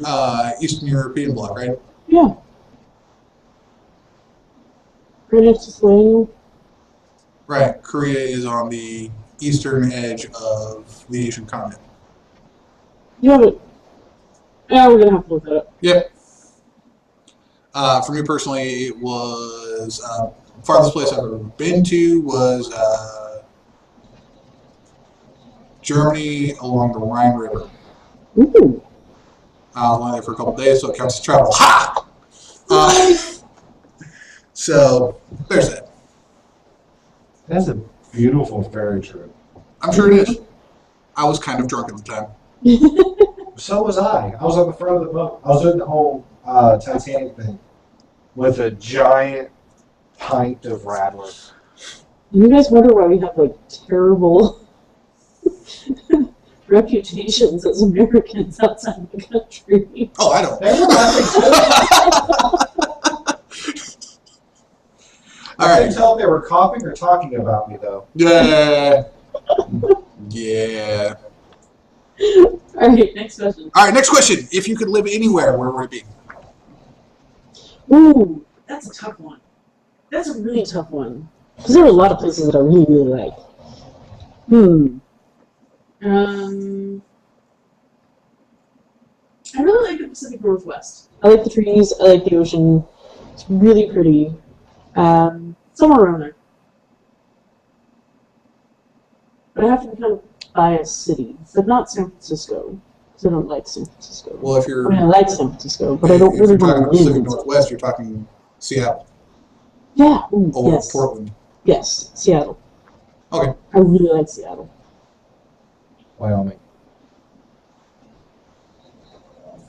European bloc, right? Yeah. Right next to Slovenia. Right. Korea is on the eastern edge of the Asian continent. You have it. Yeah, we're gonna have to look that up. Yep. For me personally, it was farthest place I've ever been to was Germany along the Rhine River. Ooh. I was only there for a couple of days, so it counts as travel. Ha! So there's that. That's a beautiful ferry trip. I'm sure it is. I was kind of drunk at the time. So was I. I was on the front of the boat. I was in the whole Titanic thing with a giant pint of Radler. You guys wonder why we have like terrible reputations as Americans outside of the country? Oh, I don't. All I right. couldn't tell if they were coughing or talking about me, though. Yeah. Yeah. All right, next question. All right, next question. If you could live anywhere, where would it be? Ooh, that's a tough one. That's a really tough one. Because there are a lot of places that I really, really like. I really like the Pacific Northwest. I like the trees. I like the ocean. It's really pretty. Somewhere around there. But I have to be kind of by a city, but not San Francisco. Because I don't like San Francisco. Well, if you're I mean, I like San Francisco, but I don't if really you're talking want to live Pacific in Northwest, you're talking Seattle Yeah. Ooh, or yes. Portland. Yes, Seattle. Okay. I really like Seattle. Wyoming.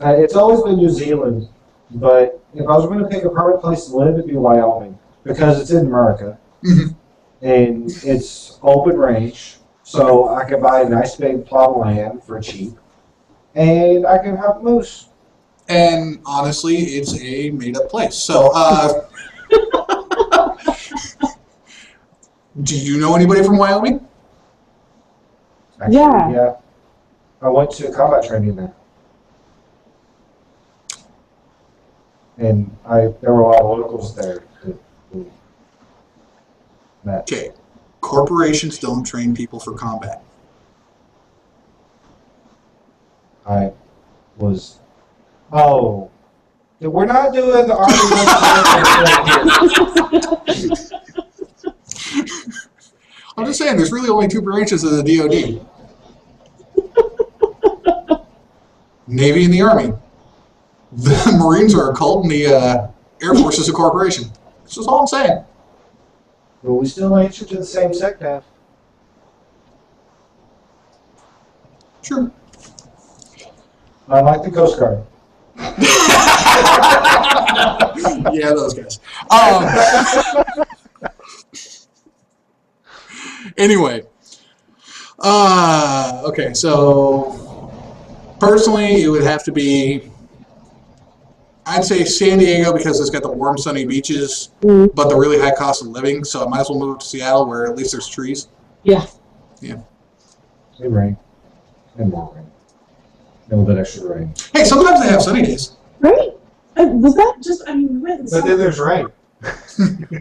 It's always been New Zealand, but if I was going to pick a permanent place to live, it'd be Wyoming because it's in America Mhm. and it's open range, so I could buy a nice big plot of land for cheap, and I can have moose. And honestly, it's a made-up place. So, do you know anybody from Wyoming? Actually, Yeah. yeah. I went to combat training there, and there were a lot of locals there. That Okay. Corporations don't train people for combat. I was. Oh, we're not doing the Army. I'm just saying, there's really only two branches of the DoD. Navy and the Army. The Marines are a cult and the Air Force is a corporation. That's just all I'm saying. But we still answer to the same SecNav. Sure. Unlike the Coast Guard. Yeah, those guys. Anyway. Okay, so personally, it would have to be, I'd say San Diego because it's got the warm, sunny beaches, but the really high cost of living, so I might as well move to Seattle where at least there's trees. Yeah. And rain. And more rain. And a little bit extra rain. Hey, sometimes they have sunny days. Right? Was that just, I mean, we went and But then there's rain.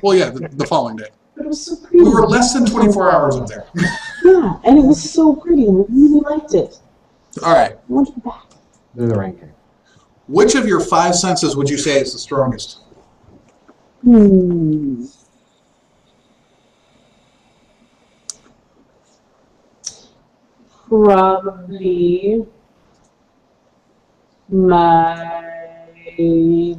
Well, yeah, the following day. but it was so pretty. We were less than 24 hours up there. Yeah, and it was so pretty, and we really liked it. All right. I want to be back. Then the rain came. Which of your five senses would you say is the strongest? Probably my, I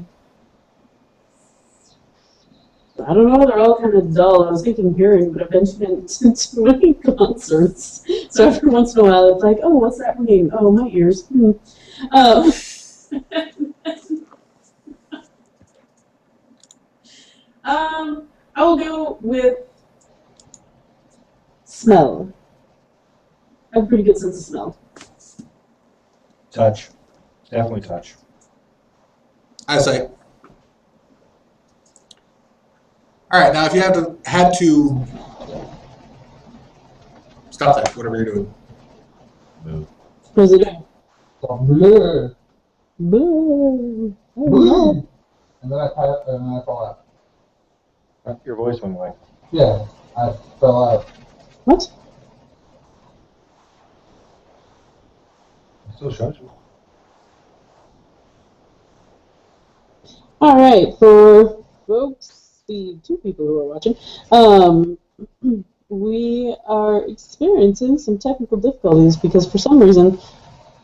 don't know, they're all kind of dull. I was thinking hearing, but I've been to too many concerts. So every once in a while it's like, oh, what's that ringing? Oh, my ears. I will go with smell. I have a pretty good sense of smell. Touch. Definitely touch. Eyesight. All right, now if you had to stop that, whatever you're doing. Move. What does it do? Bleh. Boo. Bleh. And then I fall out. Your voice went away. Yeah, I fell out. What? Still shows you. All right, for folks, the 2 people who are watching, we are experiencing some technical difficulties because for some reason,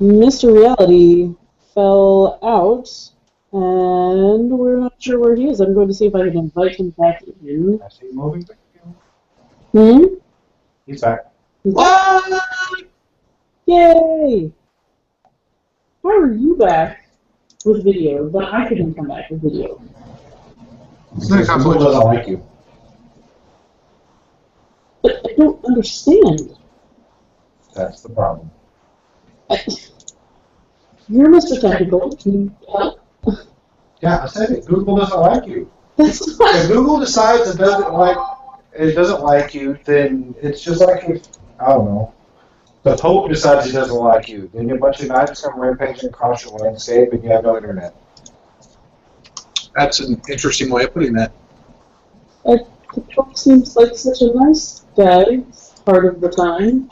Mr. Reality fell out, and we're not sure where he is. I'm going to see if I can invite him back in. I see him moving back. Hmm? He's back. What? Yay! How are you back with video, but I couldn't come back with video? Google doesn't like you. But I don't understand. That's the problem. You're Mr. Technical. Can you help? Yeah, I said it. Google doesn't like you. That's If not. Google decides it doesn't like you, then it's just like if, I don't know, the Pope decides he doesn't like you. Then a bunch of knights come rampaging across your landscape and you have no internet. That's an interesting way of putting that. The Pope seems like such a nice guy part of the time.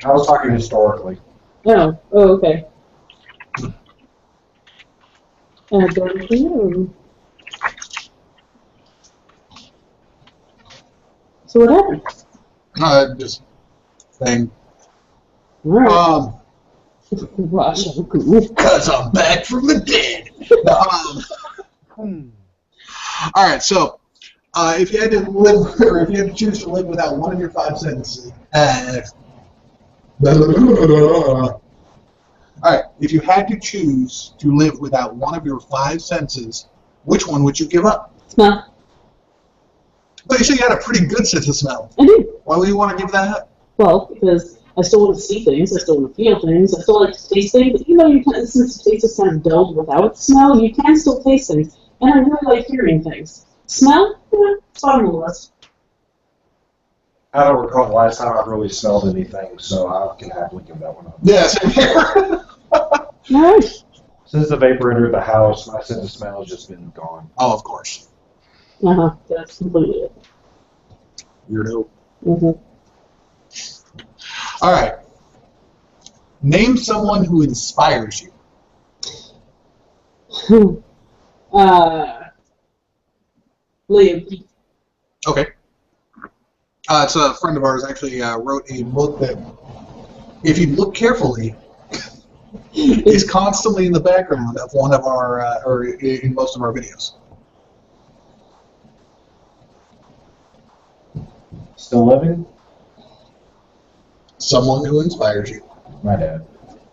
I was talking historically. Oh, okay. And I don't know. So what happened? Just saying. Alright. Russia, Because I'm back from the dead. Alright, so if you had to live, or if you had to choose to live without one of your 5 sentences, alright, if you had to choose to live without one of your 5 senses, which one would you give up? Smell. But you said you had a pretty good sense of smell. I do. Why would you want to give that up? Well, because I still want to see things, I still want to feel things, I still like to taste things. Even though you can, since taste is kind of dulled without smell, you can still taste things. And I really like hearing things. Smell? Yeah, it's on the list. I don't recall the last time I've really smelled anything, so I can happily give that one up. Yeah, same here. Alright. Since the vapor entered the house, my sense of smell has just been gone. Oh, of course. Uh-huh, that's completely it. Weirdo. Mm-hmm. All right. Name someone who inspires you. Liam. Okay. It's a friend of ours actually wrote a book that, if you look carefully, is constantly in the background of one of our, or in most of our videos. Still living? Someone who inspires you. My dad.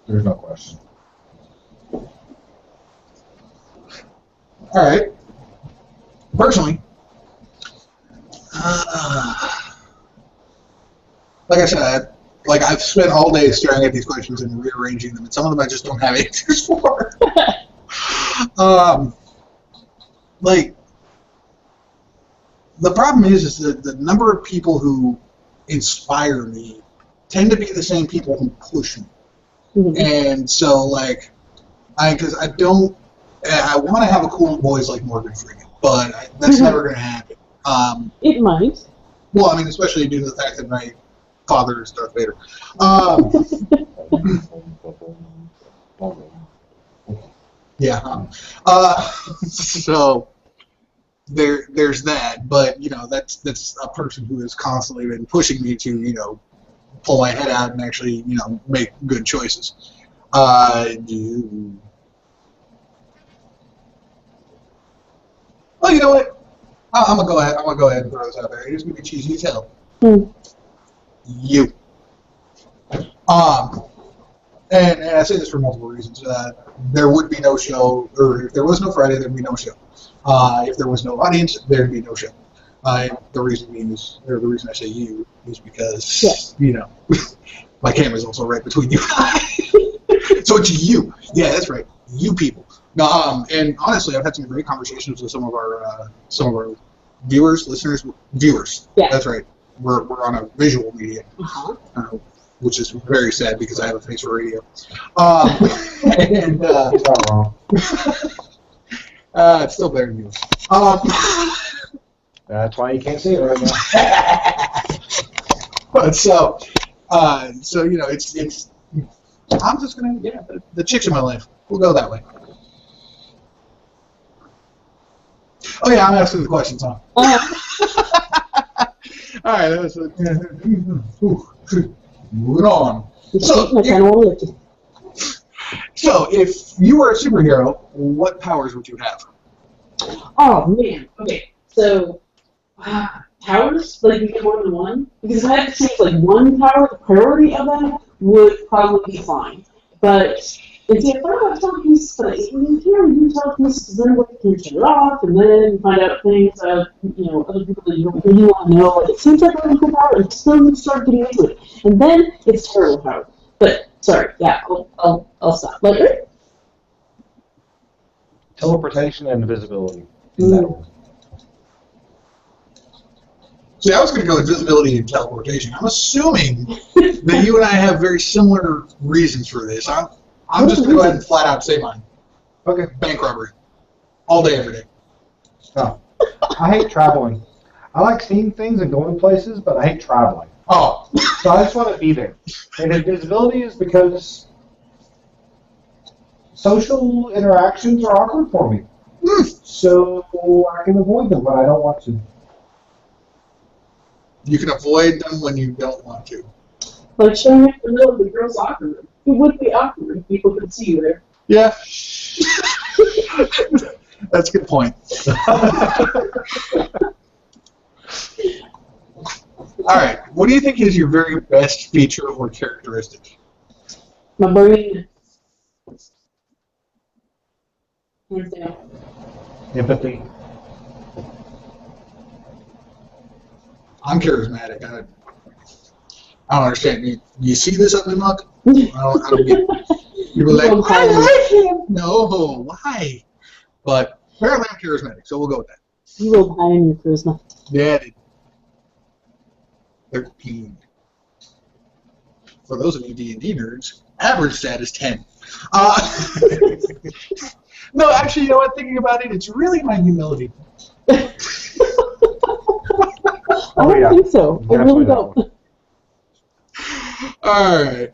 There's no question. All right. Personally, like I said, like I've spent all day staring at these questions and rearranging them, and some of them I just don't have answers for. Like, the problem is that the number of people who inspire me tend to be the same people who push me. Mm-hmm. And so, like, I want to have a cool voice like Morgan Freeman, but that's never going to happen. It might. Well, I mean, especially due to the fact that my father is Darth Vader. Yeah. So there's that, but you know, that's a person who has constantly been pushing me to, you know, pull my head out and actually, you know, make good choices. Well, you know what? I'm gonna go ahead and throw this out there. It's gonna be cheesy as hell. You. And I say this for multiple reasons. There would be no show, or if there was no Friday, there'd be no show. If there was no audience, there'd be no show. The reason I say you is because, you know, my camera's also right between you. So it's you. Yeah, that's right. You people. And honestly, I've had some great conversations with some of our viewers, listeners, viewers. Yeah. That's right. We're on a visual medium, which is very sad because I have a face for radio. And He's not wrong. it's still better than you. That's why you can't see it right now. But so, So you know, it's. I'm just gonna the chicks in my life. We'll go that way. Oh yeah, I'm asking the questions, huh? All right, that was moving on. So if you were a superhero, what powers would you have? Oh man. Okay. So powers, like you get more than one. Because if I had to choose like one power, the priority of that would probably be fine. But if you have telekinesis, but when you hear you telekinesis, then what you can shut it off, and then find out things of other people that you don't really want to know. Like, it seems like a really cool power until you start getting into it, and then it's terrible power. But sorry, yeah, I'll stop. Like, Teleportation and invisibility. In that order. See, I was going to go invisibility and teleportation. I'm assuming that you and I have very similar reasons for this. I'm just going to go ahead and flat out say mine. Okay. Bank robbery. All day, every day. Oh. I hate traveling. I like seeing things and going places, but I hate traveling. Oh. So I just want to be there. And invisibility is because social interactions are awkward for me. So I can avoid them when I don't want to. You can avoid them when you don't want to. Like showing up in the middle of the girls' locker room. It would be awkward if people could see you there. Yeah. That's a good point. All right. What do you think is your very best feature or characteristic? My brain. Hands down. Empathy. I'm charismatic. I don't understand. You see this ugly muck? I don't get it. You're like, I like him. No, why? But apparently I'm charismatic, so we'll go with that. You rolled high in your charisma. Yeah, I did. 13. For those of you D&D nerds, average stat is 10. No, actually, you know what? Thinking about it, it's really my humility. I don't think so. I really don't. All right.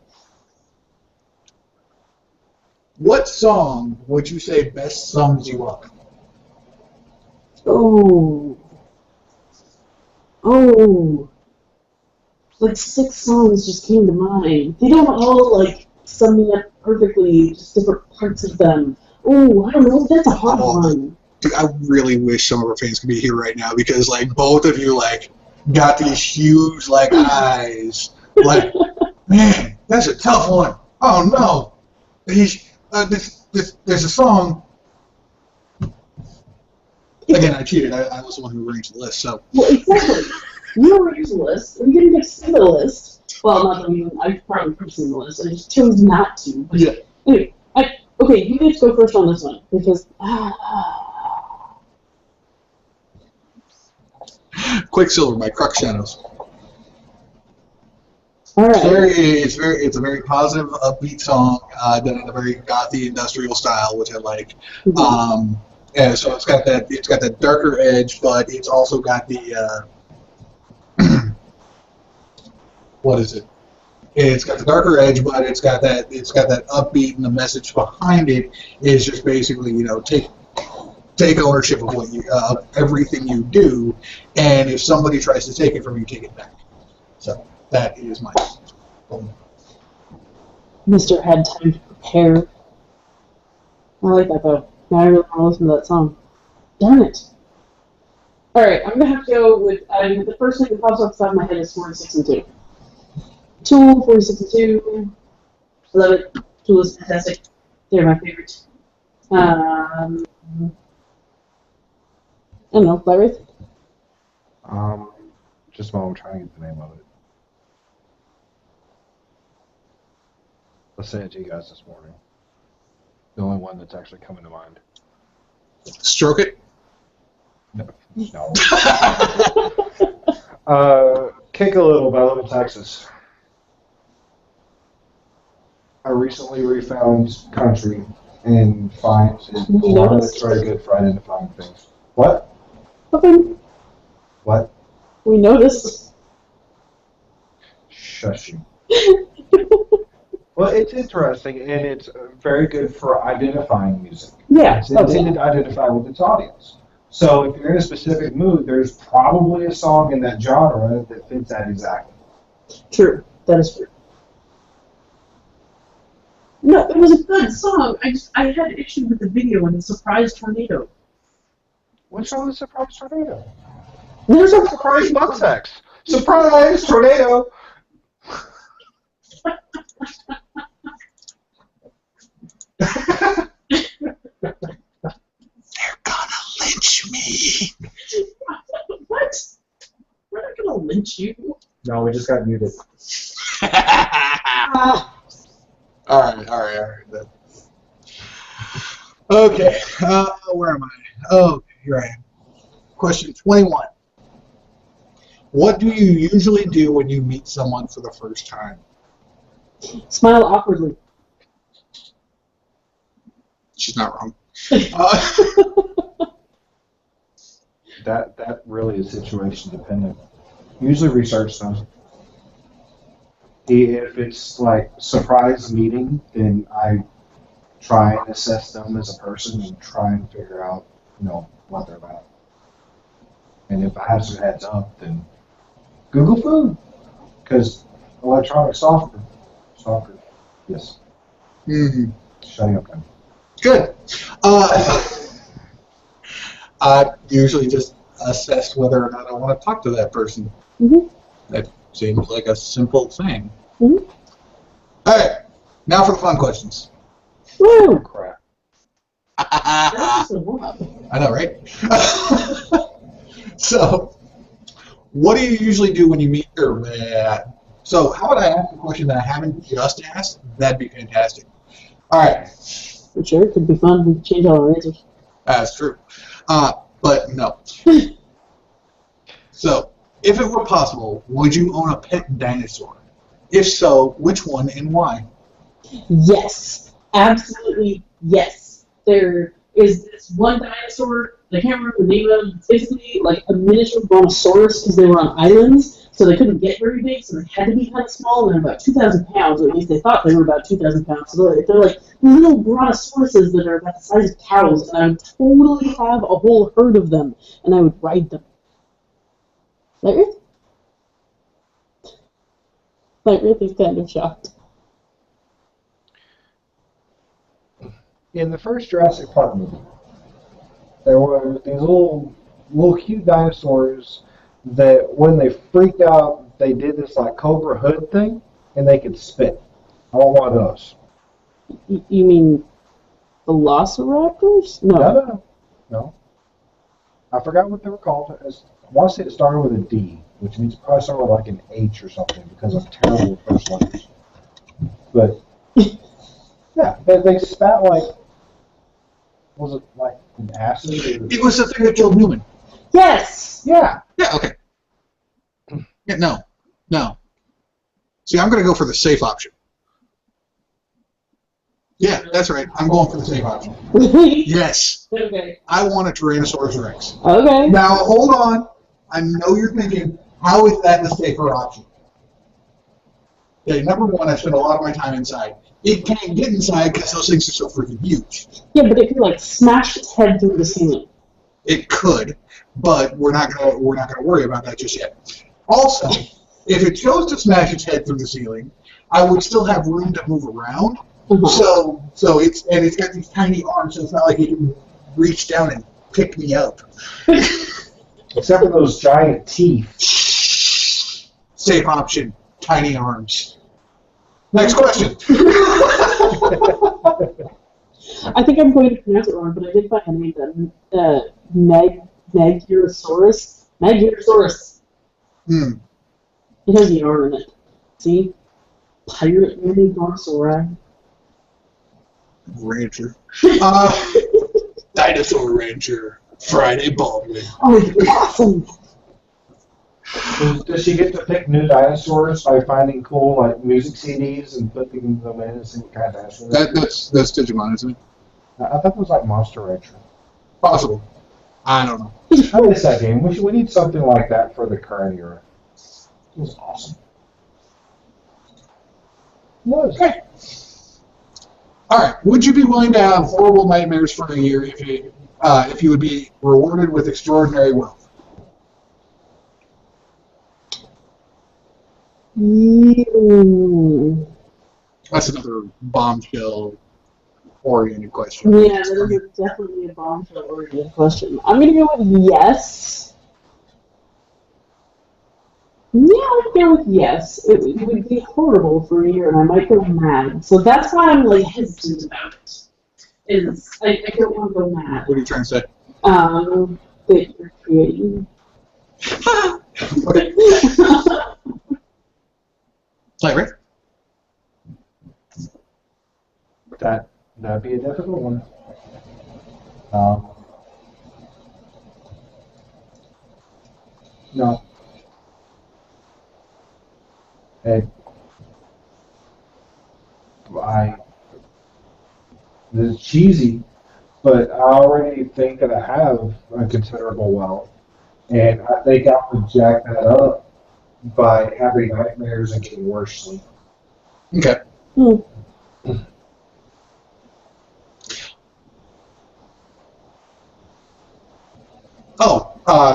What song would you say best sums you up? Oh. Like 6 songs just came to mind. They don't all like sum me up perfectly, just different parts of them. Oh, I don't know. That's a hard one. Dude, I really wish some of our fans could be here right now because like both of you like got these huge like eyes. Like, man, that's a tough one. Oh no. There's a song. Again, I cheated. I was the one who arranged the list. So. Well, exactly. You arranged the list. We didn't get to see the list. Well, not that I probably could have seen the list. I just chose not to. But yeah. Anyway, okay, you get to go first on this one because. Quicksilver by Crux Shadows. All right. It's a very positive, upbeat song done in a very gothy industrial style, which I like. Mm-hmm. Yeah, so it's got that darker edge, but it's also got the what is it? It's got the darker edge, but it's got that upbeat, and the message behind it is just basically take ownership of everything you do, and if somebody tries to take it from you, take it back. So that is my Mr. had time to prepare. I like that though. Now I really want to listen to that song. Darn it. Alright, I'm going to have to go with, the first thing that pops off the top of my head is 46 and 2. Tool, 46 and 2. I love it. Tool is fantastic. They're my favorite. I don't know, Lightwraith? Just a moment, I'm trying to get the name of it. Let's say it to you guys this morning. The only one that's actually coming to mind. Stroke It. No. Kick a Little by Little Texas. I recently refound country and find it a lot of it's very good for identifying things. What? Okay. What? We noticed. Shush you. Well, it's interesting, and it's very good for identifying music. Yeah. It's intended to identify with its audience. So if you're in a specific mood, there's probably a song in that genre that fits that exactly. True. That is true. No, it was a good song. I had issues with the video and the surprise tornado. What's wrong with Surprise Tornado? There's a Surprise butt sex! Surprise Tornado! They're gonna lynch me. What? We're not gonna lynch you. No, we just got muted. All right. Then. Okay, where am I? Oh, here I am. Question 21. What do you usually do when you meet someone for the first time? Smile awkwardly. She's not wrong. That really is situation dependent. Usually research them. If it's like surprise meeting, then I try and assess them as a person and try and figure out, what they're about. And if I have some heads up, then Google food, because electronic software. Yes. Mm-hmm. Shutting up now. Good. I usually just assess whether or not I want to talk to that person. Mm-hmm. That seems like a simple thing. Mm-hmm. All right, now for the fun questions. Woo! Crap. That's a warm-up. I know, right? So, what do you usually do when you meet? So, how about I ask a question that I haven't just asked? That'd be fantastic. All right, For sure, it could be fun. We could change all our answers. that's true. But no. So, if it were possible, would you own a pet dinosaur? If so, which one and why? Yes, absolutely yes. There is this one dinosaur, I can't remember the name of it, it's basically like a miniature brontosaurus because they were on islands, so they couldn't get very big, so they had to be kind of small, and they're about 2,000 pounds, or at least they thought they were about 2,000 pounds. So they're like little brontosauruses that are about the size of cows, and I would totally have a whole herd of them, and I would ride them. Lightwraith? Lightwraith is kind of shocked. In the first Jurassic Park movie, there were these little cute dinosaurs that when they freaked out, they did this like Cobra Hood thing, and they could spit. I want one of those. You mean velociraptors? No. I forgot what they were called. I want to say it started with a D, which means it probably started with like an H or something because I'm terrible with first letters. But yeah, they spat like, was it like an acid? It was the thing that killed Newman. Yes! Yeah. Yeah, okay. Yeah, no. See, I'm going to go for the safe option. Yeah, that's right. I'm going for the safe option. Yes. Okay. I want a Tyrannosaurus Rex. Okay. Now, hold on. I know you're thinking, how is that the safer option? Okay, number one, I spend a lot of my time inside. It can't get inside because those things are so freaking huge. Yeah, but it could like smash its head through the ceiling. It could, but we're not gonna worry about that just yet. Also, if it chose to smash its head through the ceiling, I would still have room to move around. Uh-huh. So it's got these tiny arms, so it's not like it can reach down and pick me up. Except for those giant teeth. Safe option, tiny arms. Next question. I think I'm going to pronounce it wrong, but I did find a name that Magorosaurus. Magorosaurus. It has the R in it. See? Pirate Magorosauri. Rancher. Dinosaur Rancher. Friday Baldwin. Oh, it's awesome! Does she get to pick new dinosaurs by finding cool like music CDs and putting them in and see what kind of dinosaurs? That's Digimon, isn't it? I thought it was like Monster Rancher. Possible. I don't know. I miss that game. We need something like that for the current era. It was awesome. Was. Okay. All right. Would you be willing to have horrible nightmares for a year if you would be rewarded with extraordinary wealth? That's another bombshell-oriented question. Yeah, that is definitely a bombshell-oriented question. I'm gonna go with yes. Yeah, I'd go with yes. It would be horrible for a year, and I might go mad. So that's why I'm like hesitant about it. I don't want to go mad. What are you trying to say? That you're creating. Okay. Lightwraith? That'd be a difficult one. No. Hey. This is cheesy, but I already think that I have a considerable wealth, and I think I would jack that up by having nightmares and getting worse sleep. Okay.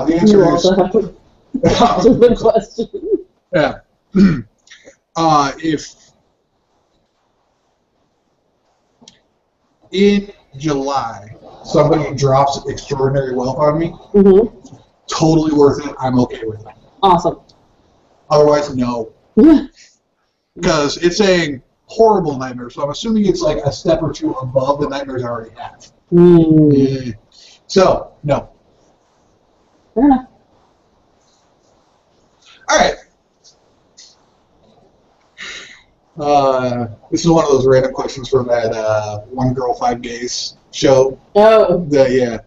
The answer You is also have to answer the question. yeah. If in July somebody drops extraordinary wealth on me, totally worth it. I'm okay with it. Awesome. Otherwise, no. Yeah. Because it's saying horrible nightmare, so I'm assuming it's like a step or two above the nightmares I already have. Yeah. So, no. Fair enough. All right. This is one of those random questions from that One Girl, 5 Days show. Oh. Yeah.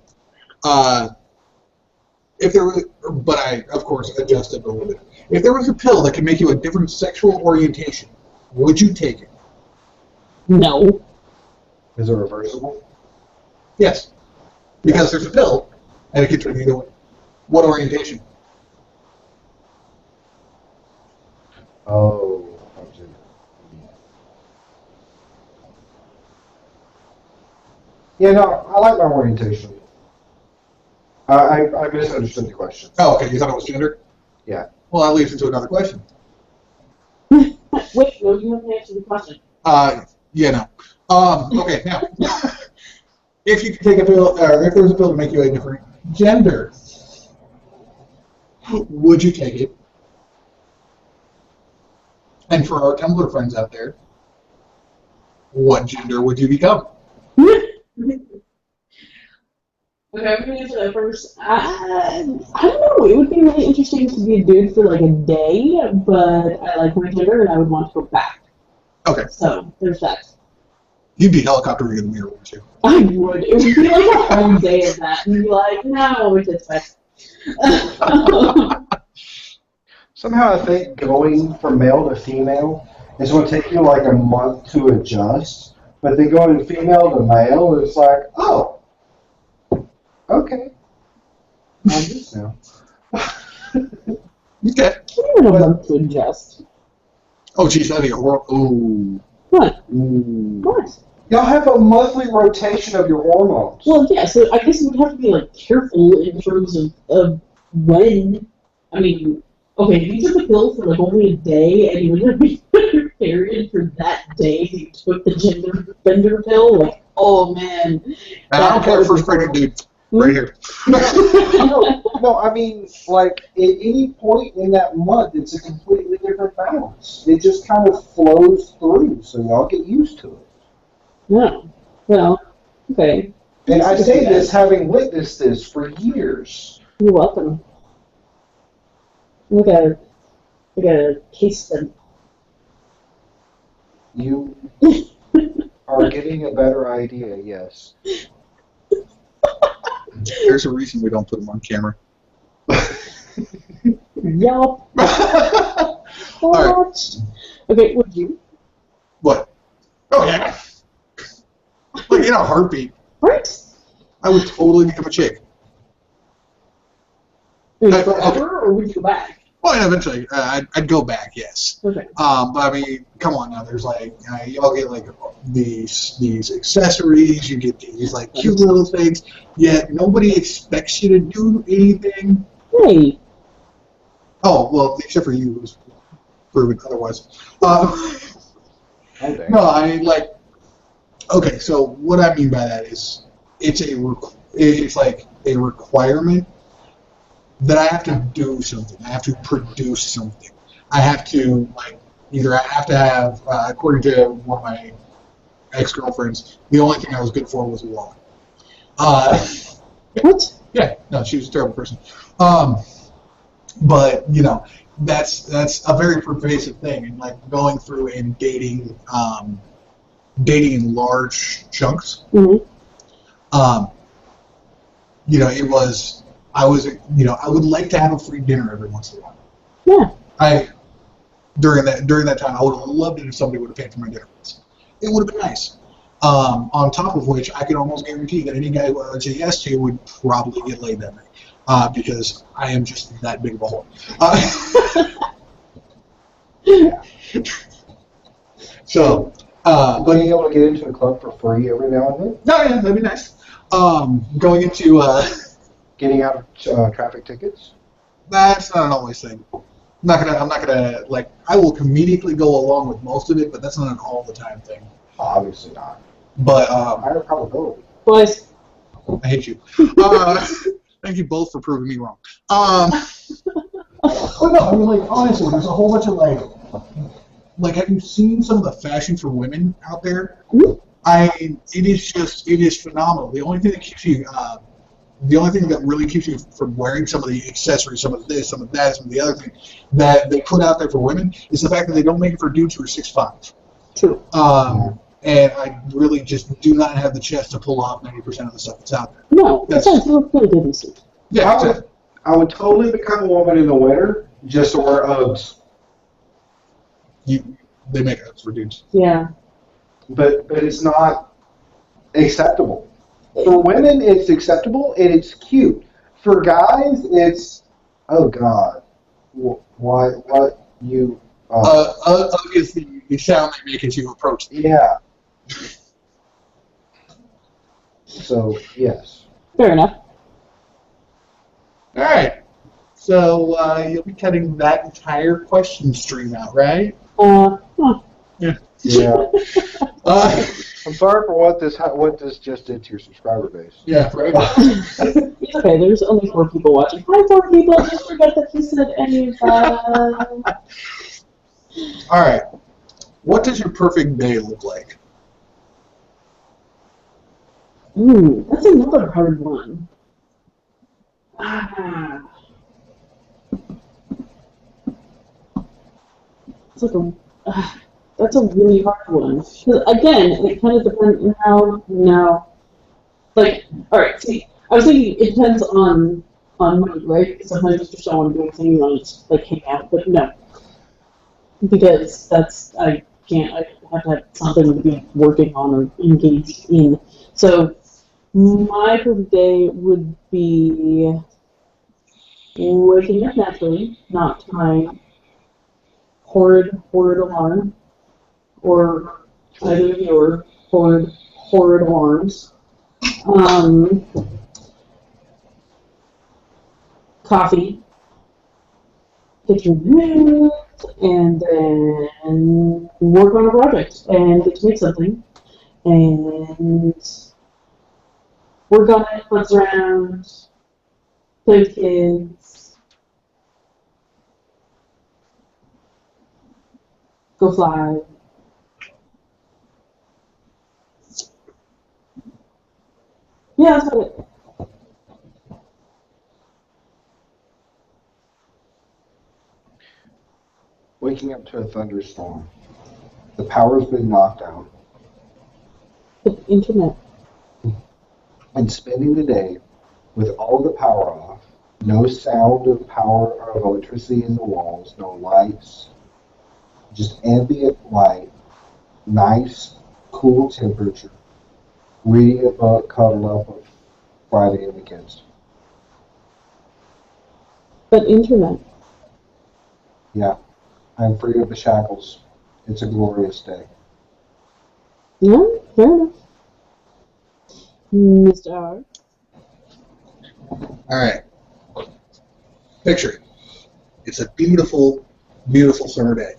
If there was, but I, of course, adjusted a little bit. If there was a pill that could make you a different sexual orientation, would you take it? No. Is it reversible? Yes. Because there's a pill, and it can turn you to what orientation? Oh. Yeah, no, I like my orientation. I misunderstood the question. Oh, okay. You thought it was gender? Yeah. Well, that leads into another question. Wait, no, you have to answer the question. Yeah, no. Okay, now, if you could take a pill, or if there was a pill to make you a different gender, would you take it? And for our Tumblr friends out there, what gender would you become? Okay, I'm gonna answer that first. I don't know. It would be really interesting to be a dude for like a day, but I like my gender and I would want to go back. Okay. So there's that. You'd be helicoptering in the mirror, wouldn't you? I would. It would be like a whole day of that, and be like, no, it's back. Somehow I think going from male to female is going to take you like a month to adjust, but then going female to male, it's like, oh. Okay. I'm just now. Okay. Even a month to adjust. Oh, geez, that'd be horrible. Ooh. What? Ooh. What? Y'all have a monthly rotation of your hormones. Well, yeah, so I guess you would have to be, like, careful in terms of when. I mean, okay, if you took a pill for, like, only a day and you would have been period for that day that you took the gender bender pill, like, oh, man. And I don't care, first pregnant dude. Right here. No, I mean, like, at any point in that month, it's a completely different balance. It just kind of flows through, so y'all get used to it. No. Well, okay. And I say this having witnessed this for years. You're welcome. We got a case study. You are getting a better idea, yes. There's a reason we don't put them on camera. Yup. All right. Okay, would you? What? Oh, yeah. Like, in a heartbeat. Right? I would totally become a chick. Would you forever, or would you go back? Well, yeah, eventually, I'd go back, yes. Okay. But I mean, come on now. There's like y'all get like these accessories. You get these like cute little things. Yet nobody expects you to do anything. Hey. Oh well, except for you, who's proven otherwise. Oh, dang. No, I mean like. Okay, so what I mean by that is it's like a requirement that I have to do something. I have to produce something. I have to either I have to have, according to one of my ex-girlfriends, the only thing I was good for was a wallet. What? Yeah, no, she was a terrible person. But that's a very pervasive thing, and like going through and dating in large chunks. Mm-hmm. I would like to have a free dinner every once in a while. Yeah. During that time, I would have loved it if somebody would have paid for my dinner. It would have been nice. On top of which, I could almost guarantee that any guy who I would say yes to would probably get laid that night, because I am just that big of a whore. So, Being able to get into a club for free every now and then, no, yeah, that'd be nice. Going into getting out of traffic tickets. that's not an always thing. I'm not gonna like. I will comedically go along with most of it, but that's not an all the time thing. Obviously not. But Higher probability. Boys. I hate you. Thank you both for proving me wrong. But no, I mean, like, honestly, there's a whole bunch of like, have you seen some of the fashion for women out there? It is phenomenal. The only thing that keeps you, the only thing that really keeps you from wearing some of the accessories, some of this, some of that, some of the other thing that they put out there for women is the fact that they don't make it for dudes who are 6'5". True. And I really just do not have the chest to pull off 90% of the stuff that's out there. No, that's you look really good in suit. Yeah, I would totally become a woman in the winter just to wear Uggs. They make Uggs for dudes. Yeah. But it's not acceptable. For women, it's acceptable and it's cute. For guys, it's, oh God, why? What you? Ugg is the sound they make as you approach them. Yeah. So yes. Fair enough. All right. So you'll be cutting that entire question stream out, right? Huh. Yeah. I'm sorry for what this just did to your subscriber base. Yeah, right. It's okay, there's only 4 people watching. Hi, 4 people, just forget that you said any of that. All right. What does your perfect day look like? Ooh, that's another hard one. Ah. It's like that's a really hard one. 'Cause again, it kind of depends on how. No. Like, alright, see, I was thinking it depends on mood, right? Because sometimes you just don't want to do anything, you want to just, like, hang out, but no. Because I have to have something to be working on or engaged in. So, my perfect day would be waking up naturally, not to my horrid alarm, or either of your horrid alarms. Coffee, get your news, and then work on a project, and get to make something, and work on it, mess around, play with kids, go fly. Yeah, that's about it. Waking up to a thunderstorm. The power's been knocked out. The internet. And spending the day with all the power off, no sound of power or electricity in the walls, no lights, just ambient light, nice, cool temperature, reading a book, cuddled up with Friday and the kids. But internet. Yeah, I'm free of the shackles. It's a glorious day. Yeah, fair enough. Mr. R. All right. Picture it. It's a beautiful, beautiful summer day.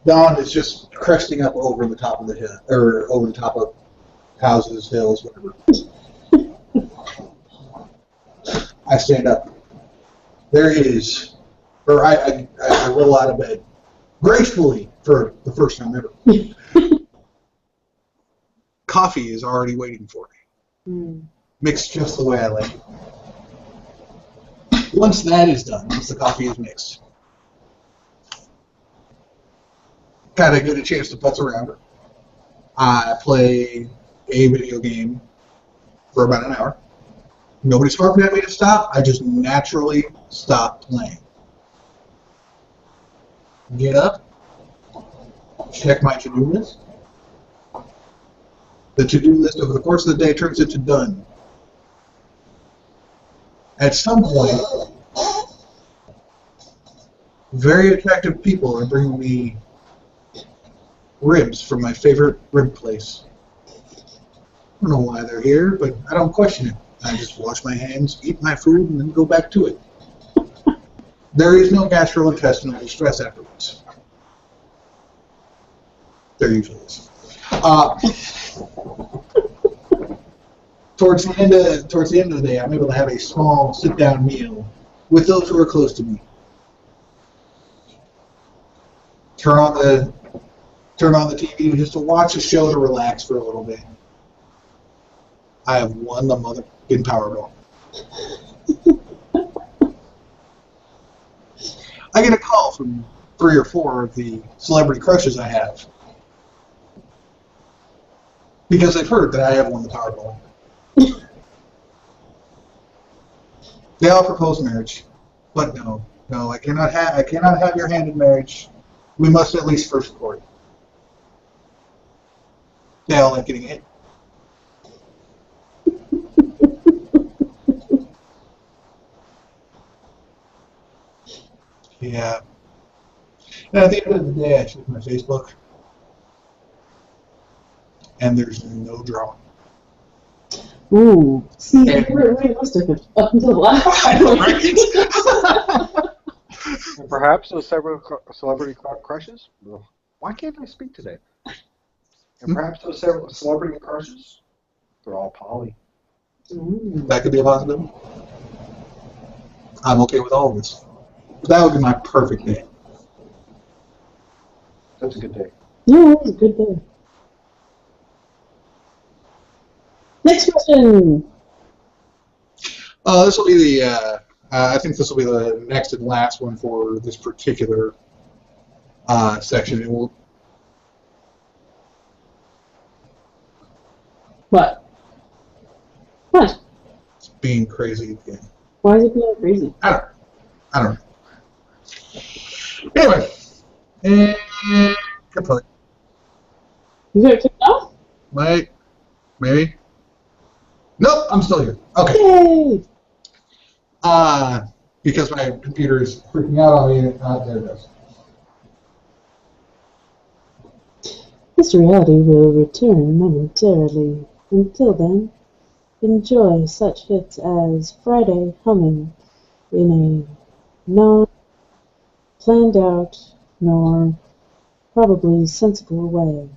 Dawn is just cresting up over the top of the hill, or over the top of houses, hills, whatever. I stand up. There is, or I roll out of bed gracefully for the first time ever. Coffee is already waiting for me, mixed just the way I like it. Once that is done, once the coffee is mixed, kind of get a chance to putz around. I play a video game for about an hour. Nobody's harping at me to stop. I just naturally stop playing. Get up, check my to-do list. The to-do list over the course of the day turns into done. At some point, very attractive people are bringing me ribs from my favorite rib place. I don't know why they're here, but I don't question it. I just wash my hands, eat my food, and then go back to it. There is no gastrointestinal distress afterwards. There usually is. Towards the end of the day, I'm able to have a small sit-down meal with those who are close to me. Turn on the TV just to watch a show to relax for a little bit. I have won the motherfucking Powerball. I get a call from 3 or 4 of the celebrity crushes I have because they've heard that I have won the Powerball. They all propose marriage, but no, I cannot have your hand in marriage. We must at least first court. They all like getting hit. Yeah. And at the end of the day, I check my Facebook, and there's no drama. Ooh, see, we're realistic up until the last. I know, right? And perhaps those several celebrity crushes? Why can't I speak today? And perhaps those several celebrity crushes? They're all poly. That could be a possibility. I'm okay with all of this. That would be my perfect day. That's a good day. Yeah, that was a good day. Next question. This will be the. I think this will be the next and last one for this particular section. It will. What? What? It's being crazy again. Why is it being crazy? I don't know. Anyway, and kaput. You got kicked off? Wait, maybe. Nope, I'm still here. Okay. Yay! Because my computer is freaking out on me. There it goes. This reality will return momentarily. Until then, enjoy such hits as Friday Humming in a non-planned out nor probably sensible way.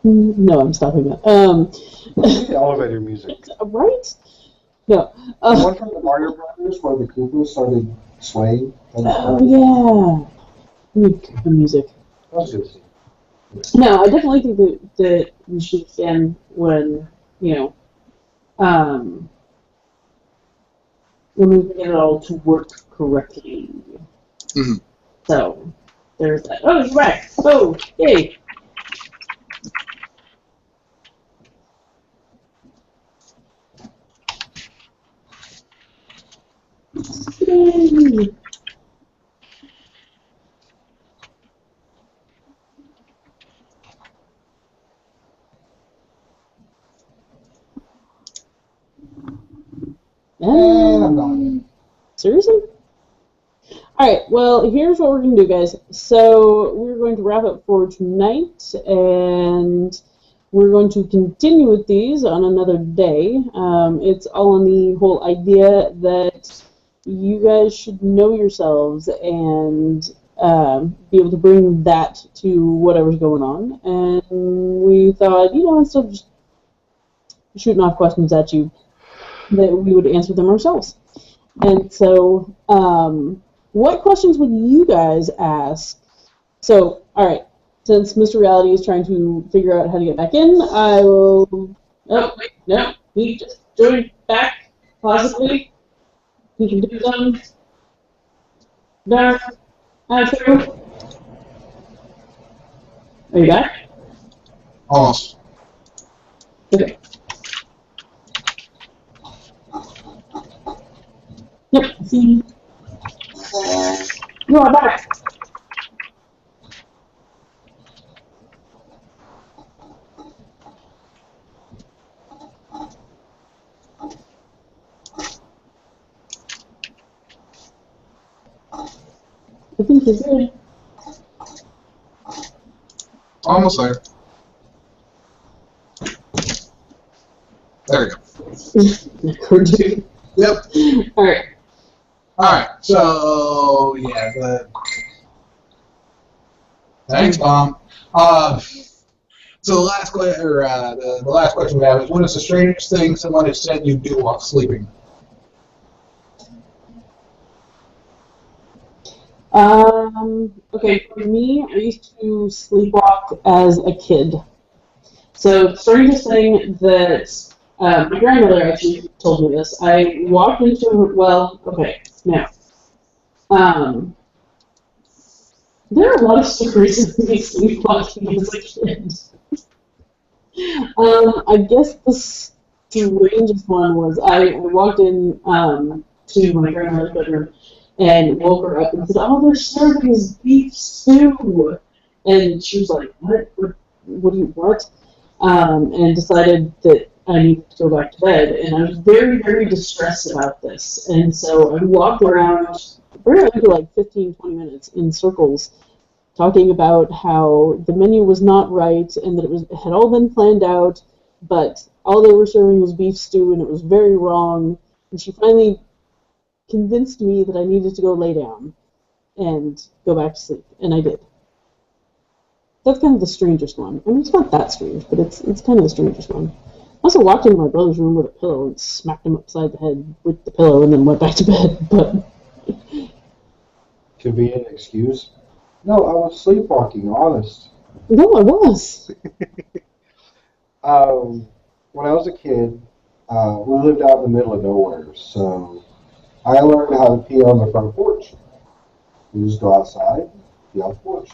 No, I'm stopping that. The elevator music. Right? No. The one from the Mario Brothers where the Koopas started swaying. Oh, yeah. The music. That was good to see. No, I definitely think that we should stand when, when we get it all to work correctly. Mm-hmm. So, there's that. Oh, you're right. Oh, yay. Yay. And I'm Seriously? Alright, well, here's what we're going to do, guys. So, we're going to wrap up for tonight, and we're going to continue with these on another day. It's all on the whole idea that you guys should know yourselves and be able to bring that to whatever's going on. And we thought, instead of just shooting off questions at you, that we would answer them ourselves. And so, what questions would you guys ask? So, all right, since Mr. Reality is trying to figure out how to get back in, I will... Oh, wait, no, he just joined back, possibly. He can do some... No, true. Are you back? Almost. Okay. Yep, see. You are back. I think he's good. Almost there. There we go. Yep. Alright. Alright, so, yeah, thanks, Mom. So the last question we have is, what is the strangest thing someone has said you do while sleeping? Okay, for me, I used to sleepwalk as a kid. So, the strangest thing that my grandmother actually told me this. I walked into, now, there are a lot of stories of me sleepwalking as a kid. I guess the strangest one was I walked in to my grandmother's bedroom and woke her up and said, "Oh, they're serving us beef stew," and she was like, "What?" And decided that I needed to go back to bed, and I was very, very distressed about this, and so I walked around for like 15, 20 minutes in circles, talking about how the menu was not right and that it had all been planned out, but all they were serving was beef stew and it was very wrong. And she finally convinced me that I needed to go lay down and go back to sleep, and I did. That's kind of the strangest one. I mean, it's not that strange, but it's kind of the strangest one. I also walked into my brother's room with a pillow and smacked him upside the head with the pillow and then went back to bed, but... Convenient excuse? No, I was sleepwalking, honest. No, I was. When I was a kid, we lived out in the middle of nowhere, so I learned how to pee on the front porch. You just go outside, pee on the porch.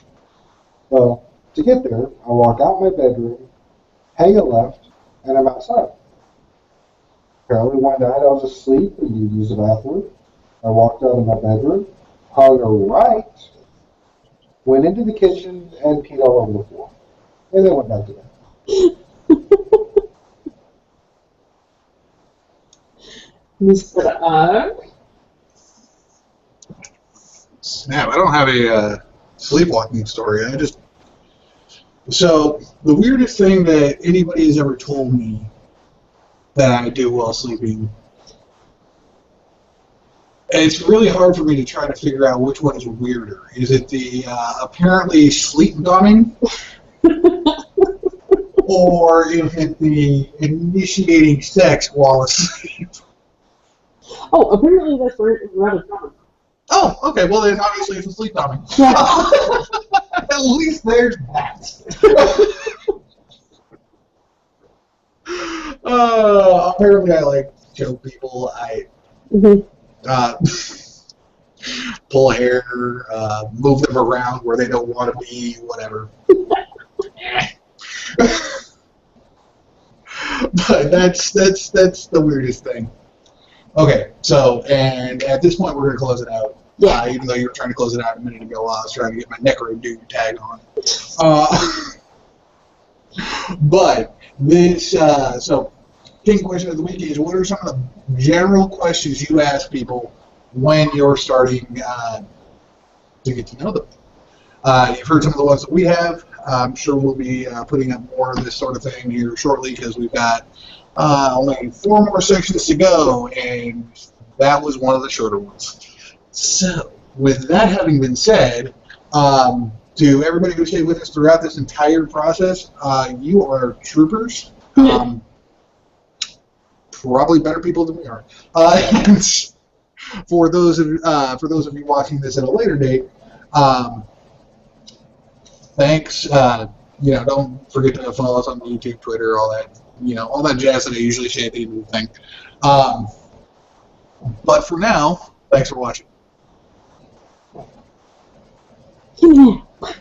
So, to get there, I walk out my bedroom, hang a left, and I'm outside. Apparently one night I was asleep and you used the bathroom. I walked out of my bedroom, hung a right, went into the kitchen, and peed all over the floor. And then went back to bed. Mr. R? Snap, I don't have a sleepwalking story. So, the weirdest thing that anybody has ever told me that I do while sleeping, it's really hard for me to try to figure out which one is weirder. Is it the apparently sleep gumming? Or is it the initiating sex while asleep? Oh, apparently that's rather common. Oh, okay, well then obviously it's a sleep gumming. Yeah. At least there's that. Apparently I like joke people. I pull hair, move them around where they don't want to be, whatever. But that's the weirdest thing. Okay, so, and at this point we're going to close it out. Yeah. Even though you were trying to close it out a minute ago while I was trying to get my Necro Dude tag on. But this, so, king question of the week is, what are some of the general questions you ask people when you're starting to get to know them. You've heard some of the ones that we have. I'm sure we'll be putting up more of this sort of thing here shortly because we've got only 4 more sections to go, and that was one of the shorter ones. So, with that having been said, to everybody who stayed with us throughout this entire process, you are troopers. Probably better people than we are. And for those of you watching this at a later date, thanks. Don't forget to follow us on YouTube, Twitter, all that. All that jazz that I usually say at the end of the thing. But for now, thanks for watching. Give me that.